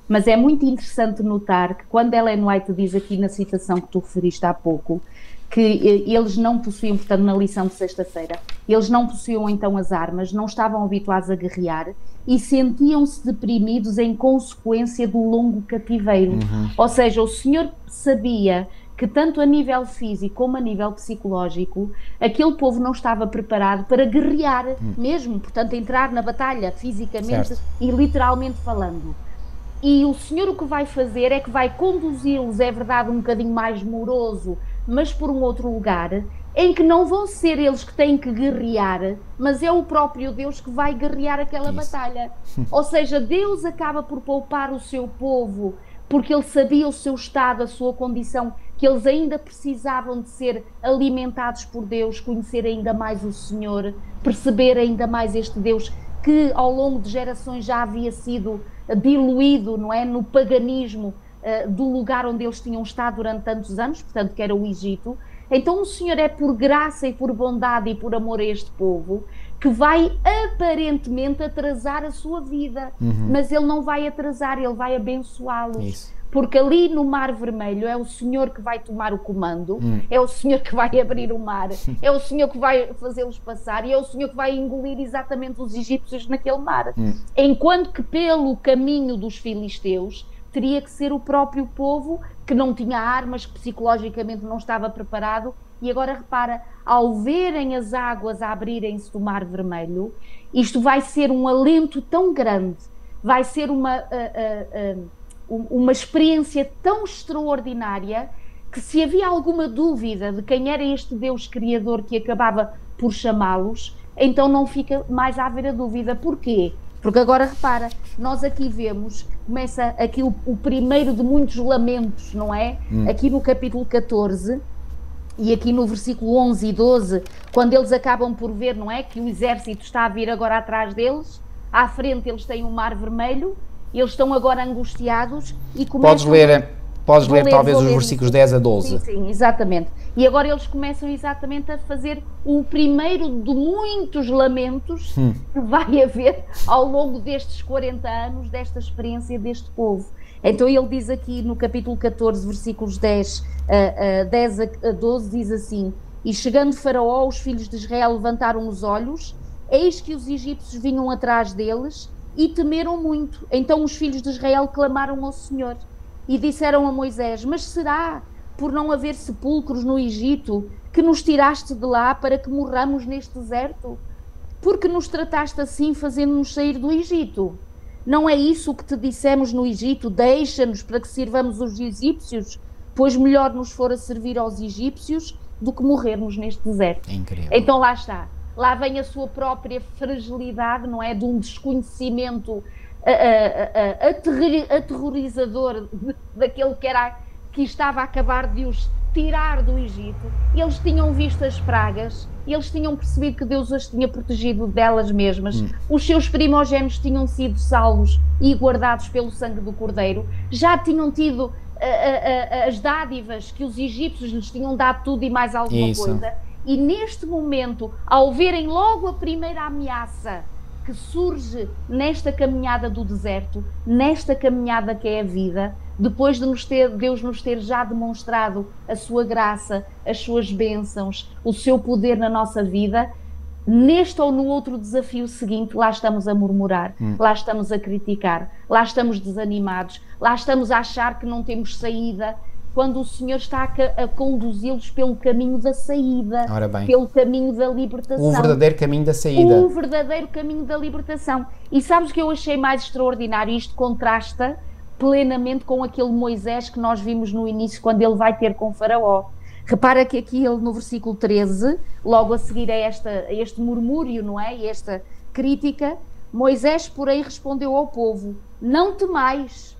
Mas é muito interessante notar que quando Ellen White diz aqui na citação que tu referiste há pouco, que eles não possuíam, portanto na lição de sexta-feira, eles não possuíam então as armas, não estavam habituados a guerrear e sentiam-se deprimidos em consequência do longo cativeiro. Ou seja, o Senhor sabia que tanto a nível físico como a nível psicológico, aquele povo não estava preparado para guerrear mesmo, portanto entrar na batalha fisicamente e literalmente falando. E o Senhor o que vai fazer é que vai conduzi-los, é verdade, um bocadinho mais moroso, mas por um outro lugar, em que não vão ser eles que têm que guerrear, mas é o próprio Deus que vai guerrear aquela batalha. Ou seja, Deus acaba por poupar o seu povo, porque Ele sabia o seu estado, a sua condição, que eles ainda precisavam de ser alimentados por Deus, conhecer ainda mais o Senhor, perceber ainda mais este Deus que ao longo de gerações já havia sido diluído, não é, no paganismo do lugar onde eles tinham estado durante tantos anos, portanto que era o Egito. Então o Senhor é por graça e por bondade e por amor a este povo que vai aparentemente atrasar a sua vida, mas Ele não vai atrasar, Ele vai abençoá-los. Porque ali no Mar Vermelho é o Senhor que vai tomar o comando, é o Senhor que vai abrir o mar, é o Senhor que vai fazê-los passar e é o Senhor que vai engolir exatamente os egípcios naquele mar. Enquanto que pelo caminho dos filisteus teria que ser o próprio povo que não tinha armas, que psicologicamente não estava preparado. E agora repara, ao verem as águas a abrirem-se do Mar Vermelho, isto vai ser um alento tão grande, vai ser uma experiência tão extraordinária que se havia alguma dúvida de quem era este Deus Criador que acabava por chamá-los, então não fica mais a haver a dúvida. Porquê? Porque agora repara, nós aqui vemos, começa aqui o primeiro de muitos lamentos, não é? Aqui no capítulo 14 e aqui no versículo 11 e 12, quando eles acabam por ver, não é? Que o exército está a vir agora atrás deles, à frente eles têm o Mar Vermelho, eles estão agora angustiados e começam... Podes ler talvez os versículos 10 a 12. Sim, exatamente. E agora eles começam exatamente a fazer o primeiro de muitos lamentos que vai haver ao longo destes 40 anos, desta experiência deste povo. Então ele diz aqui no capítulo 14, versículos 10 a 12, diz assim: E chegando Faraó, os filhos de Israel levantaram os olhos, eis que os egípcios vinham atrás deles, e temeram muito. Então os filhos de Israel clamaram ao Senhor e disseram a Moisés: Mas será por não haver sepulcros no Egito que nos tiraste de lá para que morramos neste deserto? Porque nos trataste assim, fazendo-nos sair do Egito? Não é isso o que te dissemos no Egito? Deixa-nos para que sirvamos os egípcios, pois melhor nos fora servir aos egípcios do que morrermos neste deserto. É incrível. Então lá está. lá vem a sua própria fragilidade, não é? De um desconhecimento aterrorizador daquele que estava a acabar de os tirar do Egito. Eles tinham visto as pragas, eles tinham percebido que Deus as tinha protegido delas mesmas, os seus primogênitos tinham sido salvos e guardados pelo sangue do Cordeiro, já tinham tido as dádivas que os egípcios lhes tinham dado, tudo e mais alguma coisa, e neste momento, ao verem logo a primeira ameaça que surge nesta caminhada do deserto, nesta caminhada que é a vida, depois de Deus nos ter já demonstrado a sua graça, as suas bênçãos, o seu poder na nossa vida, neste ou no outro desafio seguinte, lá estamos a murmurar, lá estamos a criticar, lá estamos desanimados, lá estamos a achar que não temos saída, quando o Senhor está a conduzi-los pelo caminho da saída, pelo caminho da libertação. O verdadeiro caminho da saída. O verdadeiro caminho da libertação. E sabes o que eu achei mais extraordinário? Isto contrasta plenamente com aquele Moisés que nós vimos no início, quando ele vai ter com Faraó. Repara que aqui ele, no versículo 13, logo a seguir a este murmúrio, não é? E esta crítica, Moisés, porém, respondeu ao povo: não temais,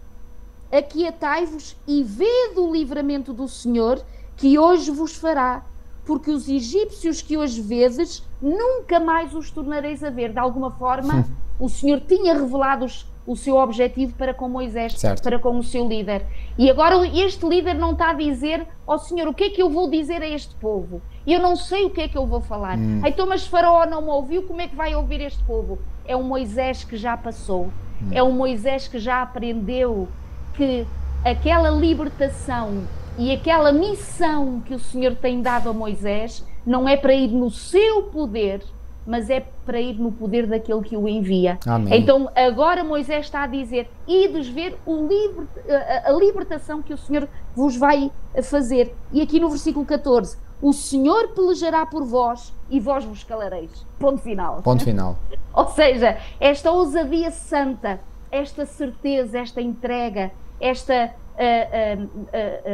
aquietai-vos e vede o livramento do Senhor, que hoje vos fará, porque os egípcios que hoje vedes, nunca mais os tornareis a ver. De alguma forma, o Senhor tinha revelado o seu objetivo para com Moisés, certo, para com o seu líder. E agora este líder não está a dizer: ó Senhor, o que é que eu vou dizer a este povo? Eu não sei o que é que eu vou falar. Então, mas Faraó não me ouviu, como é que vai ouvir este povo? É um Moisés que já passou, é um Moisés que já aprendeu que aquela libertação e aquela missão que o Senhor tem dado a Moisés não é para ir no seu poder, mas é para ir no poder daquele que o envia. Amém. Então agora Moisés está a dizer: ides ver a libertação que o Senhor vos vai fazer. E aqui no versículo 14: o Senhor pelejará por vós e vós vos calareis. Ponto final. Ponto final. Ou seja, esta ousadia santa, esta certeza, esta entrega, esta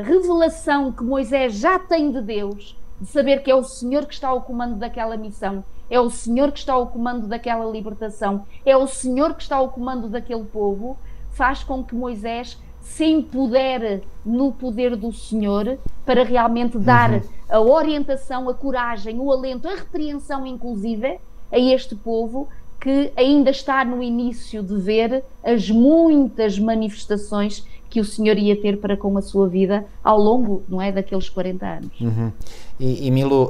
revelação que Moisés já tem de Deus, de saber que é o Senhor que está ao comando daquela missão, é o Senhor que está ao comando daquela libertação, é o Senhor que está ao comando daquele povo, faz com que Moisés se empodere no poder do Senhor para realmente dar a orientação, a coragem, o alento, a repreensão inclusive a este povo que ainda está no início de ver as muitas manifestações que o Senhor ia ter para com a sua vida ao longo, não é, daqueles 40 anos. E Milu,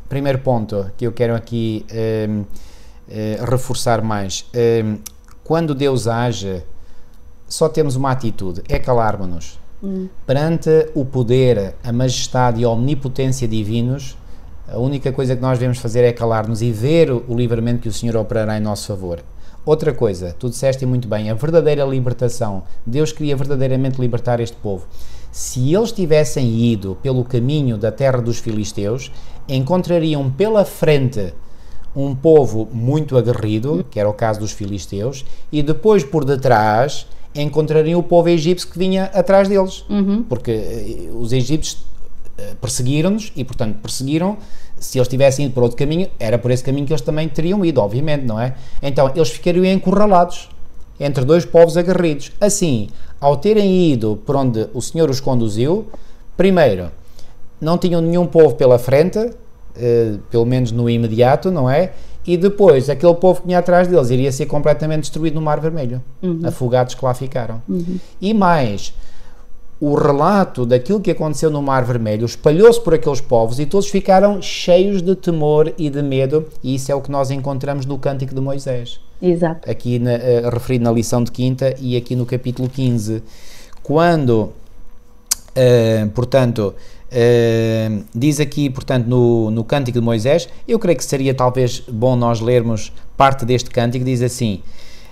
primeiro ponto que eu quero aqui reforçar mais, quando Deus age, só temos uma atitude, é calarmos-nos. Perante o poder, a majestade e a omnipotência divinos, a única coisa que nós devemos fazer é calar-nos e ver o livramento que o Senhor operará em nosso favor. Outra coisa, tu disseste muito bem, a verdadeira libertação. Deus queria verdadeiramente libertar este povo. Se eles tivessem ido pelo caminho da terra dos filisteus, encontrariam pela frente um povo muito aguerrido, que era o caso dos filisteus, e depois por detrás encontrariam o povo egípcio que vinha atrás deles, porque os egípcios perseguiram-nos e, portanto, perseguiram. Se eles tivessem ido por outro caminho, era por esse caminho que eles também teriam ido, obviamente, não é? Então, eles ficariam encurralados entre dois povos aguerridos. Assim, ao terem ido por onde o Senhor os conduziu, primeiro, não tinham nenhum povo pela frente, pelo menos no imediato, não é? E depois, aquele povo que vinha atrás deles iria ser completamente destruído no Mar Vermelho, afogados que lá ficaram. E mais, o relato daquilo que aconteceu no Mar Vermelho espalhou-se por aqueles povos e todos ficaram cheios de temor e de medo, e isso é o que nós encontramos no Cântico de Moisés. Exato. Aqui referido na lição de quinta e aqui no capítulo 15. Quando, portanto, diz aqui, portanto, no Cântico de Moisés, eu creio que seria talvez bom nós lermos parte deste cântico, diz assim: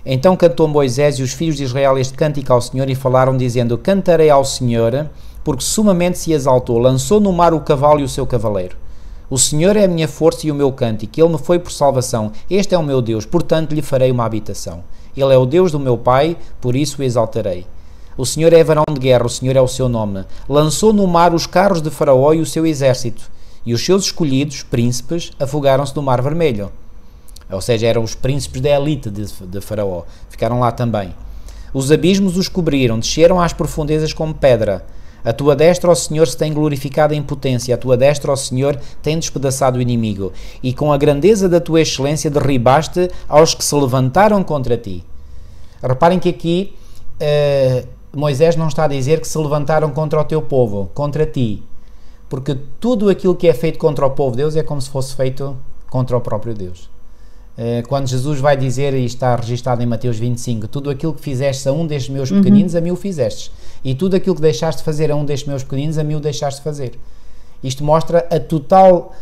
então cantou Moisés e os filhos de Israel este cântico ao Senhor e falaram dizendo: cantarei ao Senhor, porque sumamente se exaltou, lançou no mar o cavalo e o seu cavaleiro. O Senhor é a minha força e o meu cântico, Ele me foi por salvação, este é o meu Deus, portanto lhe farei uma habitação. Ele é o Deus do meu Pai, por isso o exaltarei. O Senhor é varão de guerra, o Senhor é o seu nome. Lançou no mar os carros de Faraó e o seu exército, e os seus escolhidos, príncipes, afogaram-se no Mar Vermelho. Ou seja, eram os príncipes da elite de Faraó. Ficaram lá também. Os abismos os cobriram, desceram às profundezas como pedra. A tua destra, ó Senhor, se tem glorificado em potência. A tua destra, ó Senhor, tem despedaçado o inimigo. E com a grandeza da tua excelência derribaste aos que se levantaram contra ti. Reparem que aqui Moisés não está a dizer que se levantaram contra o teu povo, contra ti. Porque tudo aquilo que é feito contra o povo de Deus é como se fosse feito contra o próprio Deus. Quando Jesus vai dizer, e está registado em Mateus 25, tudo aquilo que fizeste a um destes meus pequeninos, a mim o fizestes. E tudo aquilo que deixaste de fazer a um destes meus pequeninos, a mim o deixaste de fazer. Isto mostra a total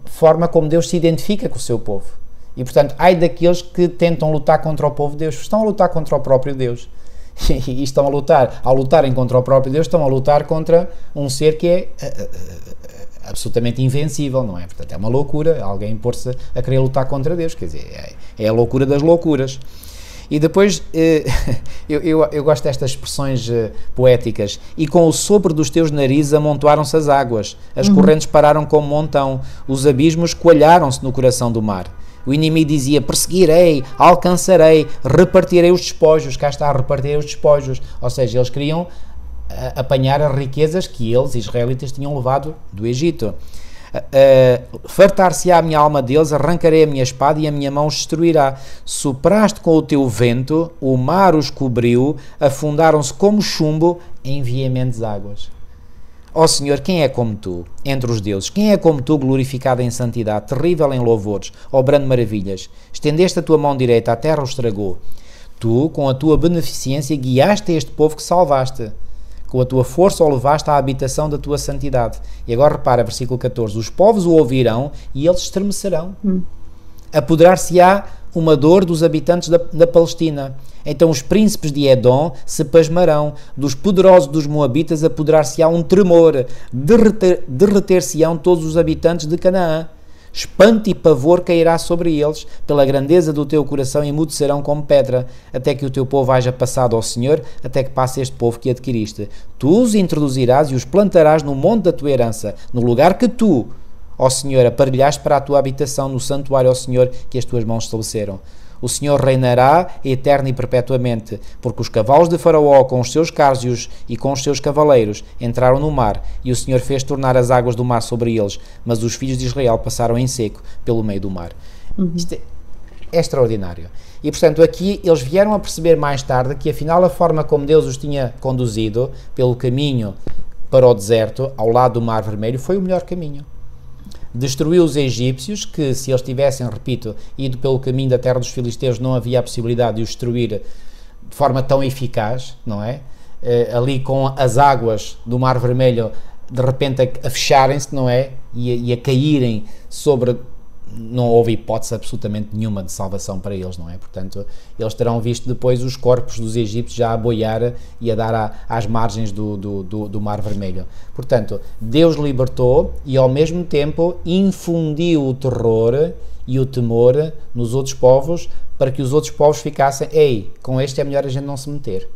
forma como Deus se identifica com o seu povo. E, portanto, ai daqueles que tentam lutar contra o povo de Deus. Estão a lutar contra o próprio Deus. E estão a lutar, ao lutarem contra o próprio Deus, estão a lutar contra um ser que é absolutamente invencível, não é? Portanto, é uma loucura alguém pôr-se a querer lutar contra Deus, quer dizer, é a loucura das loucuras. E depois, eu gosto destas expressões poéticas. E com o sopro dos teus narizes amontoaram-se as águas, as correntes pararam como montão, os abismos coalharam-se no coração do mar. O inimigo dizia, perseguirei, alcançarei, repartirei os despojos. Cá está, repartirei os despojos. Ou seja, eles queriam apanhar as riquezas que eles, israelitas, tinham levado do Egito. Fartar-se-á a minha alma deles, arrancarei a minha espada e a minha mão os destruirá. Sopraste com o teu vento, o mar os cobriu, afundaram-se como chumbo em veementes águas. Ó Senhor, quem é como tu, entre os deuses? Quem é como tu, glorificado em santidade, terrível em louvores, obrando maravilhas? Estendeste a tua mão direita, a terra o estragou. Tu, com a tua beneficência, guiaste este povo que salvaste. Com a tua força o levaste à habitação da tua santidade. E agora repara, versículo 14. Os povos o ouvirão e eles estremecerão. Apoderar-se-á uma dor dos habitantes da Palestina. Então os príncipes de Edom se pasmarão. Dos poderosos dos Moabitas apoderar-se-á um tremor. Derreter-se-ão todos os habitantes de Canaã. Espanto e pavor cairá sobre eles, pela grandeza do teu coração emudecerão como pedra, até que o teu povo haja passado ao Senhor, até que passe este povo que adquiriste. Tu os introduzirás e os plantarás no monte da tua herança, no lugar que tu, ó Senhor, aparelhaste para a tua habitação, no santuário, ó Senhor, que as tuas mãos estabeleceram. O Senhor reinará eterno e perpetuamente, porque os cavalos de Faraó, com os seus carros e com os seus cavaleiros, entraram no mar, e o Senhor fez tornar as águas do mar sobre eles, mas os filhos de Israel passaram em seco pelo meio do mar. Isto é extraordinário. E, portanto, aqui eles vieram a perceber mais tarde que, afinal, a forma como Deus os tinha conduzido pelo caminho para o deserto, ao lado do Mar Vermelho, foi o melhor caminho. Destruiu os egípcios, que se eles tivessem, repito, ido pelo caminho da terra dos filisteus, não havia a possibilidade de os destruir de forma tão eficaz, não é? Ali com as águas do Mar Vermelho, de repente a fecharem-se, não é? E a caírem sobre... Não houve hipótese absolutamente nenhuma de salvação para eles, não é? Portanto, eles terão visto depois os corpos dos egípcios já a boiar e a dar às margens do Mar Vermelho. Portanto, Deus libertou e ao mesmo tempo infundiu o terror e o temor nos outros povos, para que os outros povos ficassem, ei, com este é melhor a gente não se meter.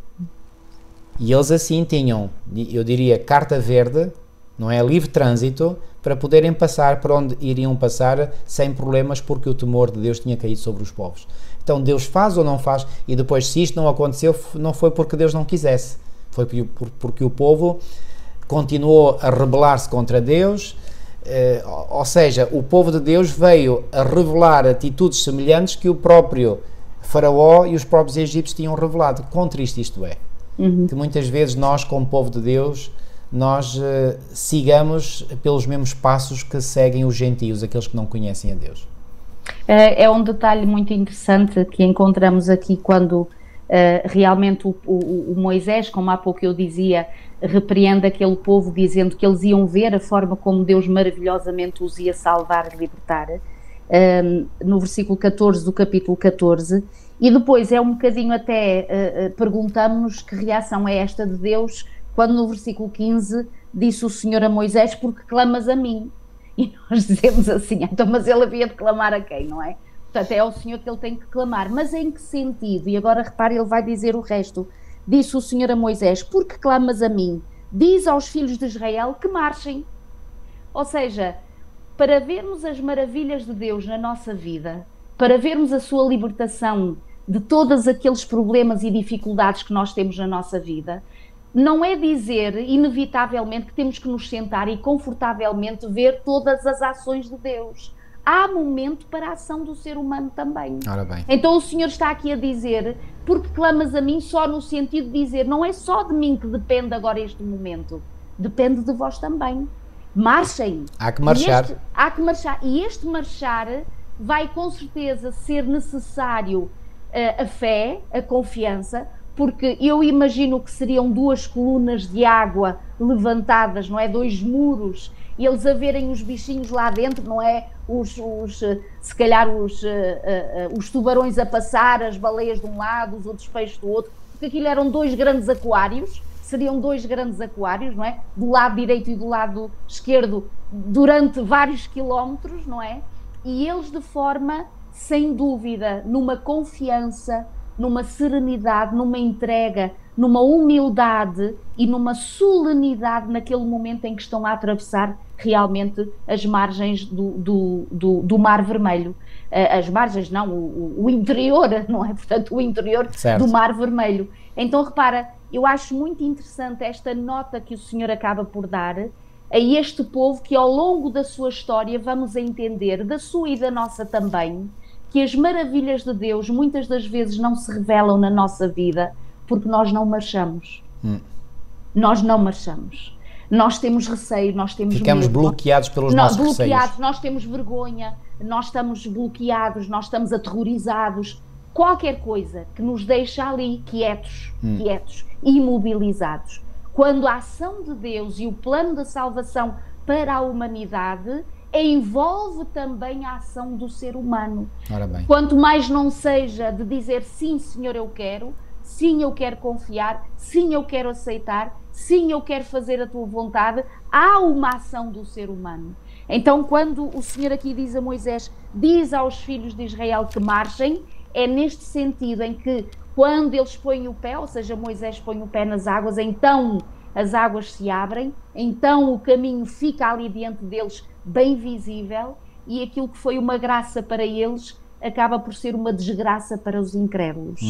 E eles assim tinham, eu diria, carta verde, não é? Livre trânsito, para poderem passar para onde iriam passar sem problemas, porque o temor de Deus tinha caído sobre os povos. Então Deus faz ou não faz, e depois, se isto não aconteceu, não foi porque Deus não quisesse, foi porque o povo continuou a rebelar-se contra Deus, ou seja, o povo de Deus veio a revelar atitudes semelhantes que o próprio Faraó e os próprios egípcios tinham revelado. Quão triste isto é, que muitas vezes nós, como povo de Deus, nós sigamos pelos mesmos passos que seguem os gentios, aqueles que não conhecem a Deus. É um detalhe muito interessante que encontramos aqui quando realmente o Moisés, como há pouco eu dizia, repreende aquele povo dizendo que eles iam ver a forma como Deus maravilhosamente os ia salvar e libertar, no versículo 14 do capítulo 14, e depois é um bocadinho até, perguntamos-nos que reação é esta de Deus, quando no versículo 15 disse o Senhor a Moisés, porque clamas a mim? E nós dizemos assim, então, mas ele havia de clamar a quem, não é? Portanto, é ao Senhor que ele tem que clamar. Mas em que sentido? E agora repare, ele vai dizer o resto. Disse o Senhor a Moisés, porque clamas a mim? Diz aos filhos de Israel que marchem. Ou seja, para vermos as maravilhas de Deus na nossa vida, para vermos a sua libertação de todos aqueles problemas e dificuldades que nós temos na nossa vida, não é dizer, inevitavelmente, que temos que nos sentar e confortavelmente ver todas as ações de Deus. Há momento para a ação do ser humano também. Ora bem. Então o Senhor está aqui a dizer, porque clamas a mim, só no sentido de dizer, não é só de mim que depende agora este momento, depende de vós também. Marchem. Há que marchar. Há que marchar. E este marchar vai com certeza ser necessário a fé, a confiança, porque eu imagino que seriam 2 colunas de água levantadas, não é? 2 muros, e eles a verem os bichinhos lá dentro, não é? Se calhar os tubarões a passar, as baleias de um lado, os outros peixes do outro, porque aquilo eram 2 grandes aquários, seriam 2 grandes aquários, não é? Do lado direito e do lado esquerdo, durante vários quilómetros, não é? E eles de forma, sem dúvida, numa confiança, numa serenidade, numa entrega, numa humildade e numa solenidade naquele momento em que estão a atravessar realmente as margens do Mar Vermelho. As margens, não, o interior, não é? Portanto, o interior do Mar Vermelho. Então, repara, eu acho muito interessante esta nota que o Senhor acaba por dar a este povo que ao longo da sua história vamos entender, da sua e da nossa também, que as maravilhas de Deus muitas das vezes não se revelam na nossa vida porque nós não marchamos. Nós não marchamos. Nós temos receio, nós temos Ficamos medo. bloqueados pelos nossos receios. Nós temos vergonha, nós estamos bloqueados, nós estamos aterrorizados. Qualquer coisa que nos deixa ali quietos, imobilizados. Quando a ação de Deus e o plano da salvação para a humanidade envolve também a ação do ser humano. Ora bem. Quanto mais não seja de dizer sim, Senhor, eu quero, sim, eu quero confiar, sim, eu quero aceitar, sim, eu quero fazer a tua vontade, há uma ação do ser humano. Então, quando o Senhor aqui diz a Moisés, diz aos filhos de Israel que marchem, é neste sentido em que quando eles põem o pé, ou seja, Moisés põe o pé nas águas, então as águas se abrem, então o caminho fica ali diante deles bem visível, e aquilo que foi uma graça para eles acaba por ser uma desgraça para os incrédulos.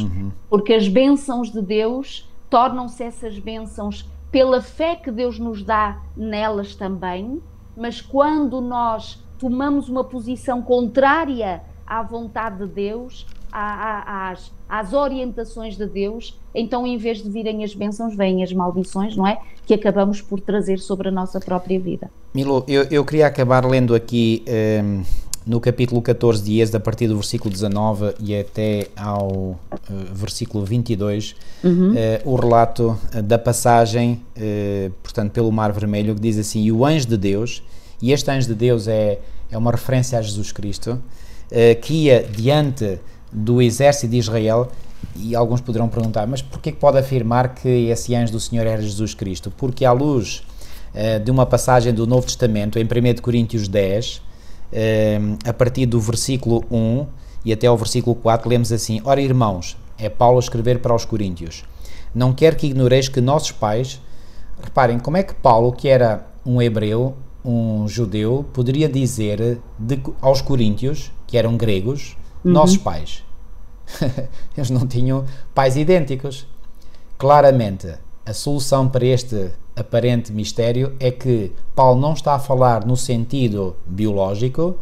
Porque as bênçãos de Deus tornam-se essas bênçãos pela fé que Deus nos dá nelas também, mas quando nós tomamos uma posição contrária à vontade de Deus, às orientações de Deus, então em vez de virem as bênçãos, vêm as maldições, não é? Que acabamos por trazer sobre a nossa própria vida. Milo, eu queria acabar lendo aqui no capítulo 14 de Êxodo, a partir do versículo 19 e até ao versículo 22, o relato da passagem, portanto, pelo Mar Vermelho, que diz assim: e o anjo de Deus, e este anjo de Deus é uma referência a Jesus Cristo, que ia diante do exército de Israel. E alguns poderão perguntar, mas porquê que pode afirmar que esse anjo do Senhor era Jesus Cristo? Porque à luz de uma passagem do Novo Testamento, em 1 Coríntios 10, a partir do versículo 1 e até ao versículo 4, lemos assim: ora, irmãos, é Paulo a escrever para os Coríntios, não quero que ignoreis que nossos pais... Reparem, como é que Paulo, que era um hebreu, um judeu, poderia dizer aos Coríntios, que eram gregos, nossos pais? Eles não tinham pais idênticos. Claramente, a solução para este aparente mistério é que Paulo não está a falar no sentido biológico,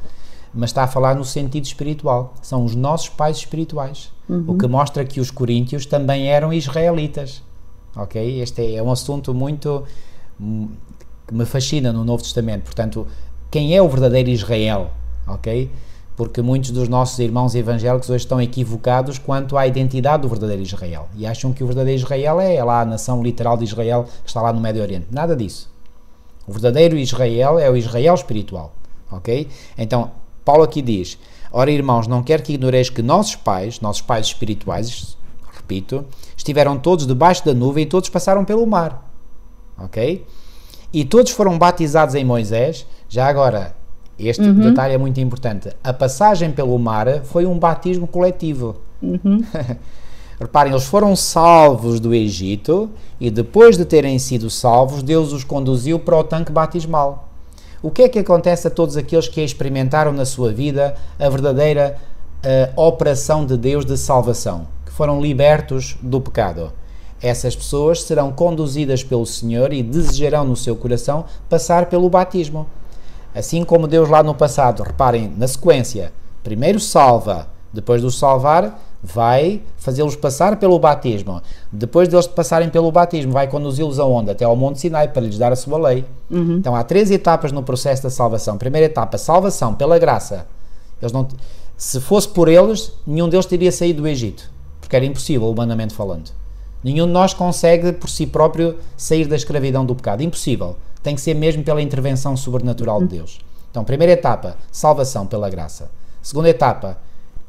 mas está a falar no sentido espiritual. São os nossos pais espirituais, o que mostra que os coríntios também eram israelitas. Ok? Este é um assunto muito que me fascina no Novo Testamento. Portanto, quem é o verdadeiro Israel? Ok? Porque muitos dos nossos irmãos evangélicos hoje estão equivocados quanto à identidade do verdadeiro Israel e acham que o verdadeiro Israel é lá a nação literal de Israel que está lá no Médio Oriente. Nada disso. O verdadeiro Israel é o Israel espiritual, ok? Então, Paulo aqui diz: ora, irmãos, não quero que ignoreis que nossos pais espirituais, repito, estiveram todos debaixo da nuvem e todos passaram pelo mar, ok? E todos foram batizados em Moisés. Já agora, este detalhe é muito importante. A passagem pelo mar foi um batismo coletivo. Reparem, eles foram salvos do Egito e depois de terem sido salvos, Deus os conduziu para o tanque batismal. O que é que acontece a todos aqueles que experimentaram na sua vida a verdadeira operação de Deus de salvação, que foram libertos do pecado? Essas pessoas serão conduzidas pelo Senhor e desejarão no seu coração passar pelo batismo. Assim como Deus lá no passado, reparem na sequência, primeiro salva, depois de os salvar, vai fazê-los passar pelo batismo. Depois deles passarem pelo batismo, vai conduzi-los aonde? Até ao Monte Sinai, para lhes dar a sua lei. Então há 3 etapas no processo da salvação. Primeira etapa, salvação pela graça. Se fosse por eles, nenhum deles teria saído do Egito, porque era impossível, humanamente falando. Nenhum de nós consegue por si próprio sair da escravidão do pecado. Impossível. Tem que ser mesmo pela intervenção sobrenatural de Deus. Então, primeira etapa, salvação pela graça. Segunda etapa,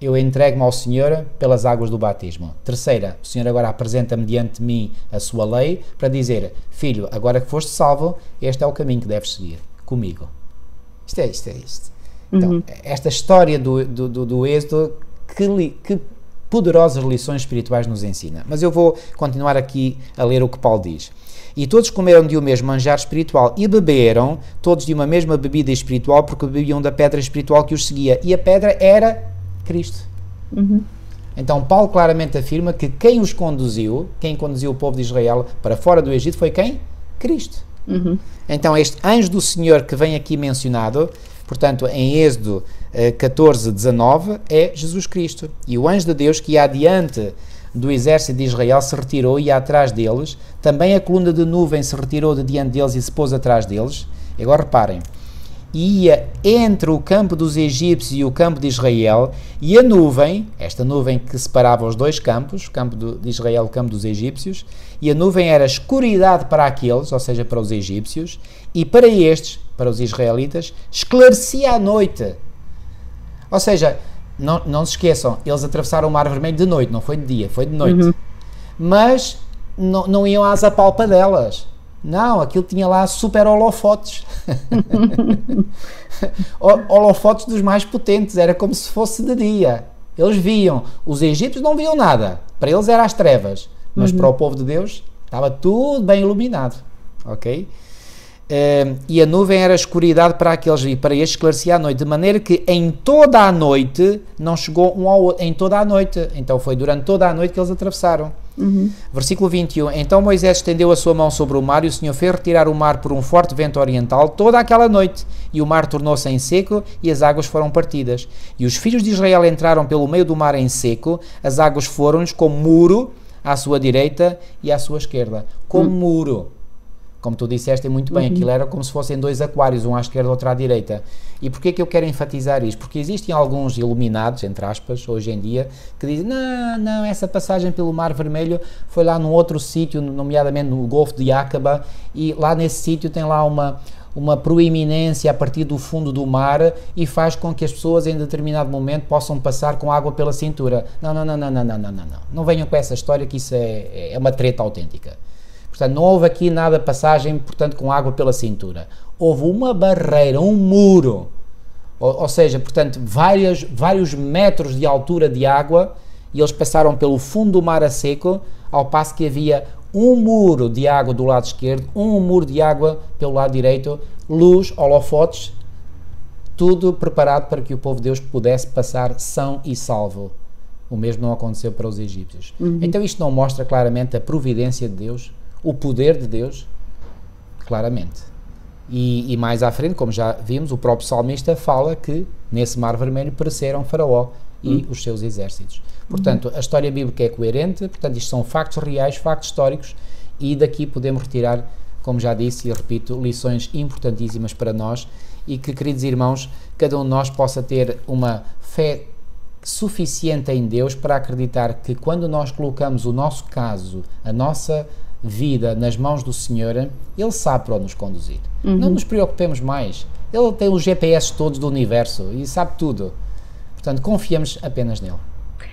eu entrego-me ao Senhor pelas águas do batismo. Terceira, o Senhor agora apresenta-me diante de mim a sua lei para dizer: filho, agora que foste salvo, este é o caminho que deves seguir comigo. Isto é isto. Então, esta história do Êxodo, que poderosas lições espirituais nos ensina. Mas eu vou continuar aqui a ler o que Paulo diz. E todos comeram de um mesmo manjar espiritual e beberam todos de uma mesma bebida espiritual, porque bebiam da pedra espiritual que os seguia. E a pedra era Cristo. Então Paulo claramente afirma que quem conduziu o povo de Israel para fora do Egito foi quem? Cristo. Então este anjo do Senhor que vem aqui mencionado, portanto em Êxodo 14, 19, é Jesus Cristo. E o anjo de Deus que ia adiante do exército de Israel se retirou e ia atrás deles. Também a coluna de nuvem se retirou de diante deles e se pôs atrás deles. E agora reparem, ia entre o campo dos egípcios e o campo de Israel, e a nuvem, esta nuvem que separava os dois campos, o campo de Israel e o campo dos egípcios, e a nuvem era escuridade para aqueles, ou seja, para os egípcios, e para estes, para os israelitas, esclarecia a noite. Ou seja, não se esqueçam, eles atravessaram o Mar Vermelho de noite, não foi de dia, foi de noite. Mas não iam às apalpadelas. Não, aquilo tinha lá super holofotes. Holofotes dos mais potentes, era como se fosse de dia. Eles viam, os egípcios não viam nada, para eles eram as trevas, mas para o povo de Deus estava tudo bem iluminado, ok? E a nuvem era escuridade para aqueles, e para estes esclarecia a noite, de maneira que em toda a noite não chegou um ao outro, em toda a noite, então foi durante toda a noite que eles atravessaram. Versículo 21, então Moisés estendeu a sua mão sobre o mar e o Senhor fez retirar o mar por um forte vento oriental toda aquela noite, e o mar tornou-se em seco e as águas foram partidas, e os filhos de Israel entraram pelo meio do mar em seco, as águas foram-lhes como muro à sua direita e à sua esquerda, como muro. Como tu disseste muito bem, aquilo era como se fossem 2 aquários, um à esquerda e outro à direita. E porquê que eu quero enfatizar isto? Porque existem alguns iluminados, entre aspas, hoje em dia, que dizem, não, essa passagem pelo Mar Vermelho foi lá num outro sítio, nomeadamente no Golfo de Aqaba, e lá nesse sítio tem lá uma proeminência a partir do fundo do mar e faz com que as pessoas em determinado momento possam passar com água pela cintura. Não. Não venham com essa história, que isso é uma treta autêntica. Portanto, não houve aqui nada passagem, portanto, com água pela cintura. Houve uma barreira, um muro, ou seja, portanto, vários metros de altura de água, e eles passaram pelo fundo do mar a seco, ao passo que havia um muro de água do lado esquerdo, um muro de água pelo lado direito, luz, holofotes, tudo preparado para que o povo de Deus pudesse passar são e salvo. O mesmo não aconteceu para os egípcios. Então isto não mostra claramente a providência de Deus, o poder de Deus, claramente. E mais à frente, como já vimos, o próprio salmista fala que nesse Mar Vermelho pereceram Faraó e os seus exércitos. Portanto, a história bíblica é coerente, portanto, isto são factos reais, factos históricos, e daqui podemos retirar, como já disse e repito, lições importantíssimas para nós, e que, queridos irmãos, cada um de nós possa ter uma fé suficiente em Deus para acreditar que quando nós colocamos o nosso caso, a nossa vida nas mãos do Senhor, Ele sabe para onde nos conduzir. Não nos preocupemos mais. Ele tem os GPS todos do universo e sabe tudo. Portanto, confiamos apenas nele.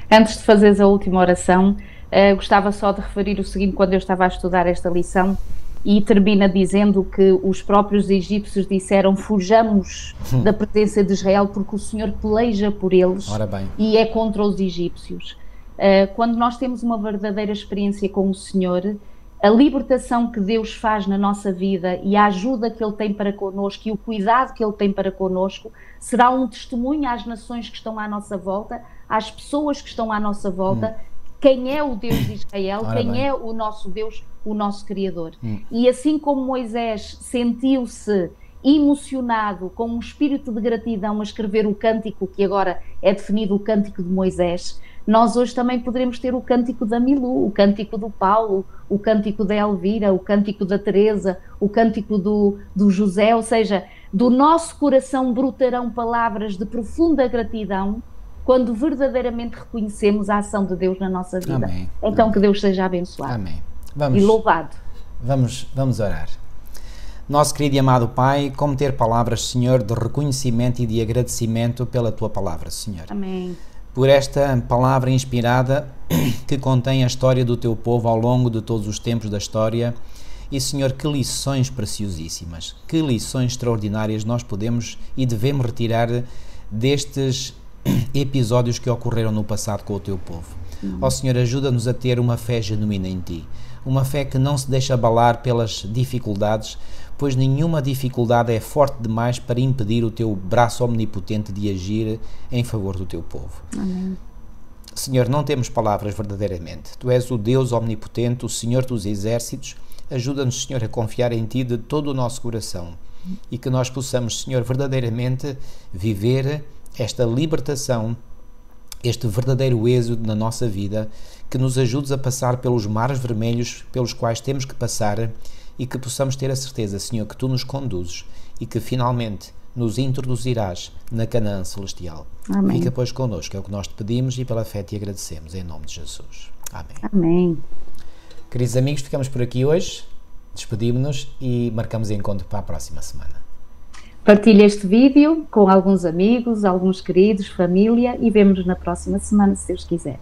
Antes de fazeres a última oração, gostava só de referir o seguinte, quando eu estava a estudar esta lição, e termina dizendo que os próprios egípcios disseram: fujamos da presença de Israel porque o Senhor peleja por eles e é contra os egípcios. Quando nós temos uma verdadeira experiência com o Senhor, a libertação que Deus faz na nossa vida e a ajuda que Ele tem para connosco e o cuidado que Ele tem para connosco será um testemunho às nações que estão à nossa volta, às pessoas que estão à nossa volta, quem é o Deus de Israel, quem é o nosso Deus, o nosso Criador. E assim como Moisés sentiu-se emocionado, com um espírito de gratidão a escrever o cântico que agora é definido o Cântico de Moisés, nós hoje também poderemos ter o Cântico da Milu, o Cântico do Paulo, o Cântico da Elvira, o Cântico da Teresa, o Cântico do José, ou seja, do nosso coração brotarão palavras de profunda gratidão quando verdadeiramente reconhecemos a ação de Deus na nossa vida. Amém. Então Amém. Que Deus seja abençoado. Amém. E louvado. Vamos orar. Nosso querido e amado Pai, como ter palavras, Senhor, de reconhecimento e de agradecimento pela Tua palavra, Senhor. Amém. Por esta palavra inspirada que contém a história do Teu povo ao longo de todos os tempos da história. E, Senhor, que lições preciosíssimas, que lições extraordinárias nós podemos e devemos retirar destes episódios que ocorreram no passado com o Teu povo. Ó Senhor, ajuda-nos a ter uma fé genuína em Ti, uma fé que não se deixa abalar pelas dificuldades, pois nenhuma dificuldade é forte demais para impedir o Teu braço omnipotente de agir em favor do Teu povo. Amém. Senhor, não temos palavras verdadeiramente. Tu és o Deus omnipotente, o Senhor dos exércitos. Ajuda-nos, Senhor, a confiar em Ti de todo o nosso coração e que nós possamos, Senhor, verdadeiramente viver esta libertação, este verdadeiro êxodo na nossa vida, que nos ajudes a passar pelos mares vermelhos pelos quais temos que passar e que possamos ter a certeza, Senhor, que Tu nos conduzes e que finalmente nos introduzirás na Canaã celestial. Amém. Fica, pois, connosco, é o que nós te pedimos e pela fé te agradecemos, em nome de Jesus. Amém. Amém. Queridos amigos, ficamos por aqui hoje, despedimos-nos e marcamos encontro para a próxima semana. Partilhe este vídeo com alguns amigos, alguns queridos, família e vemo-nos na próxima semana, se Deus quiser.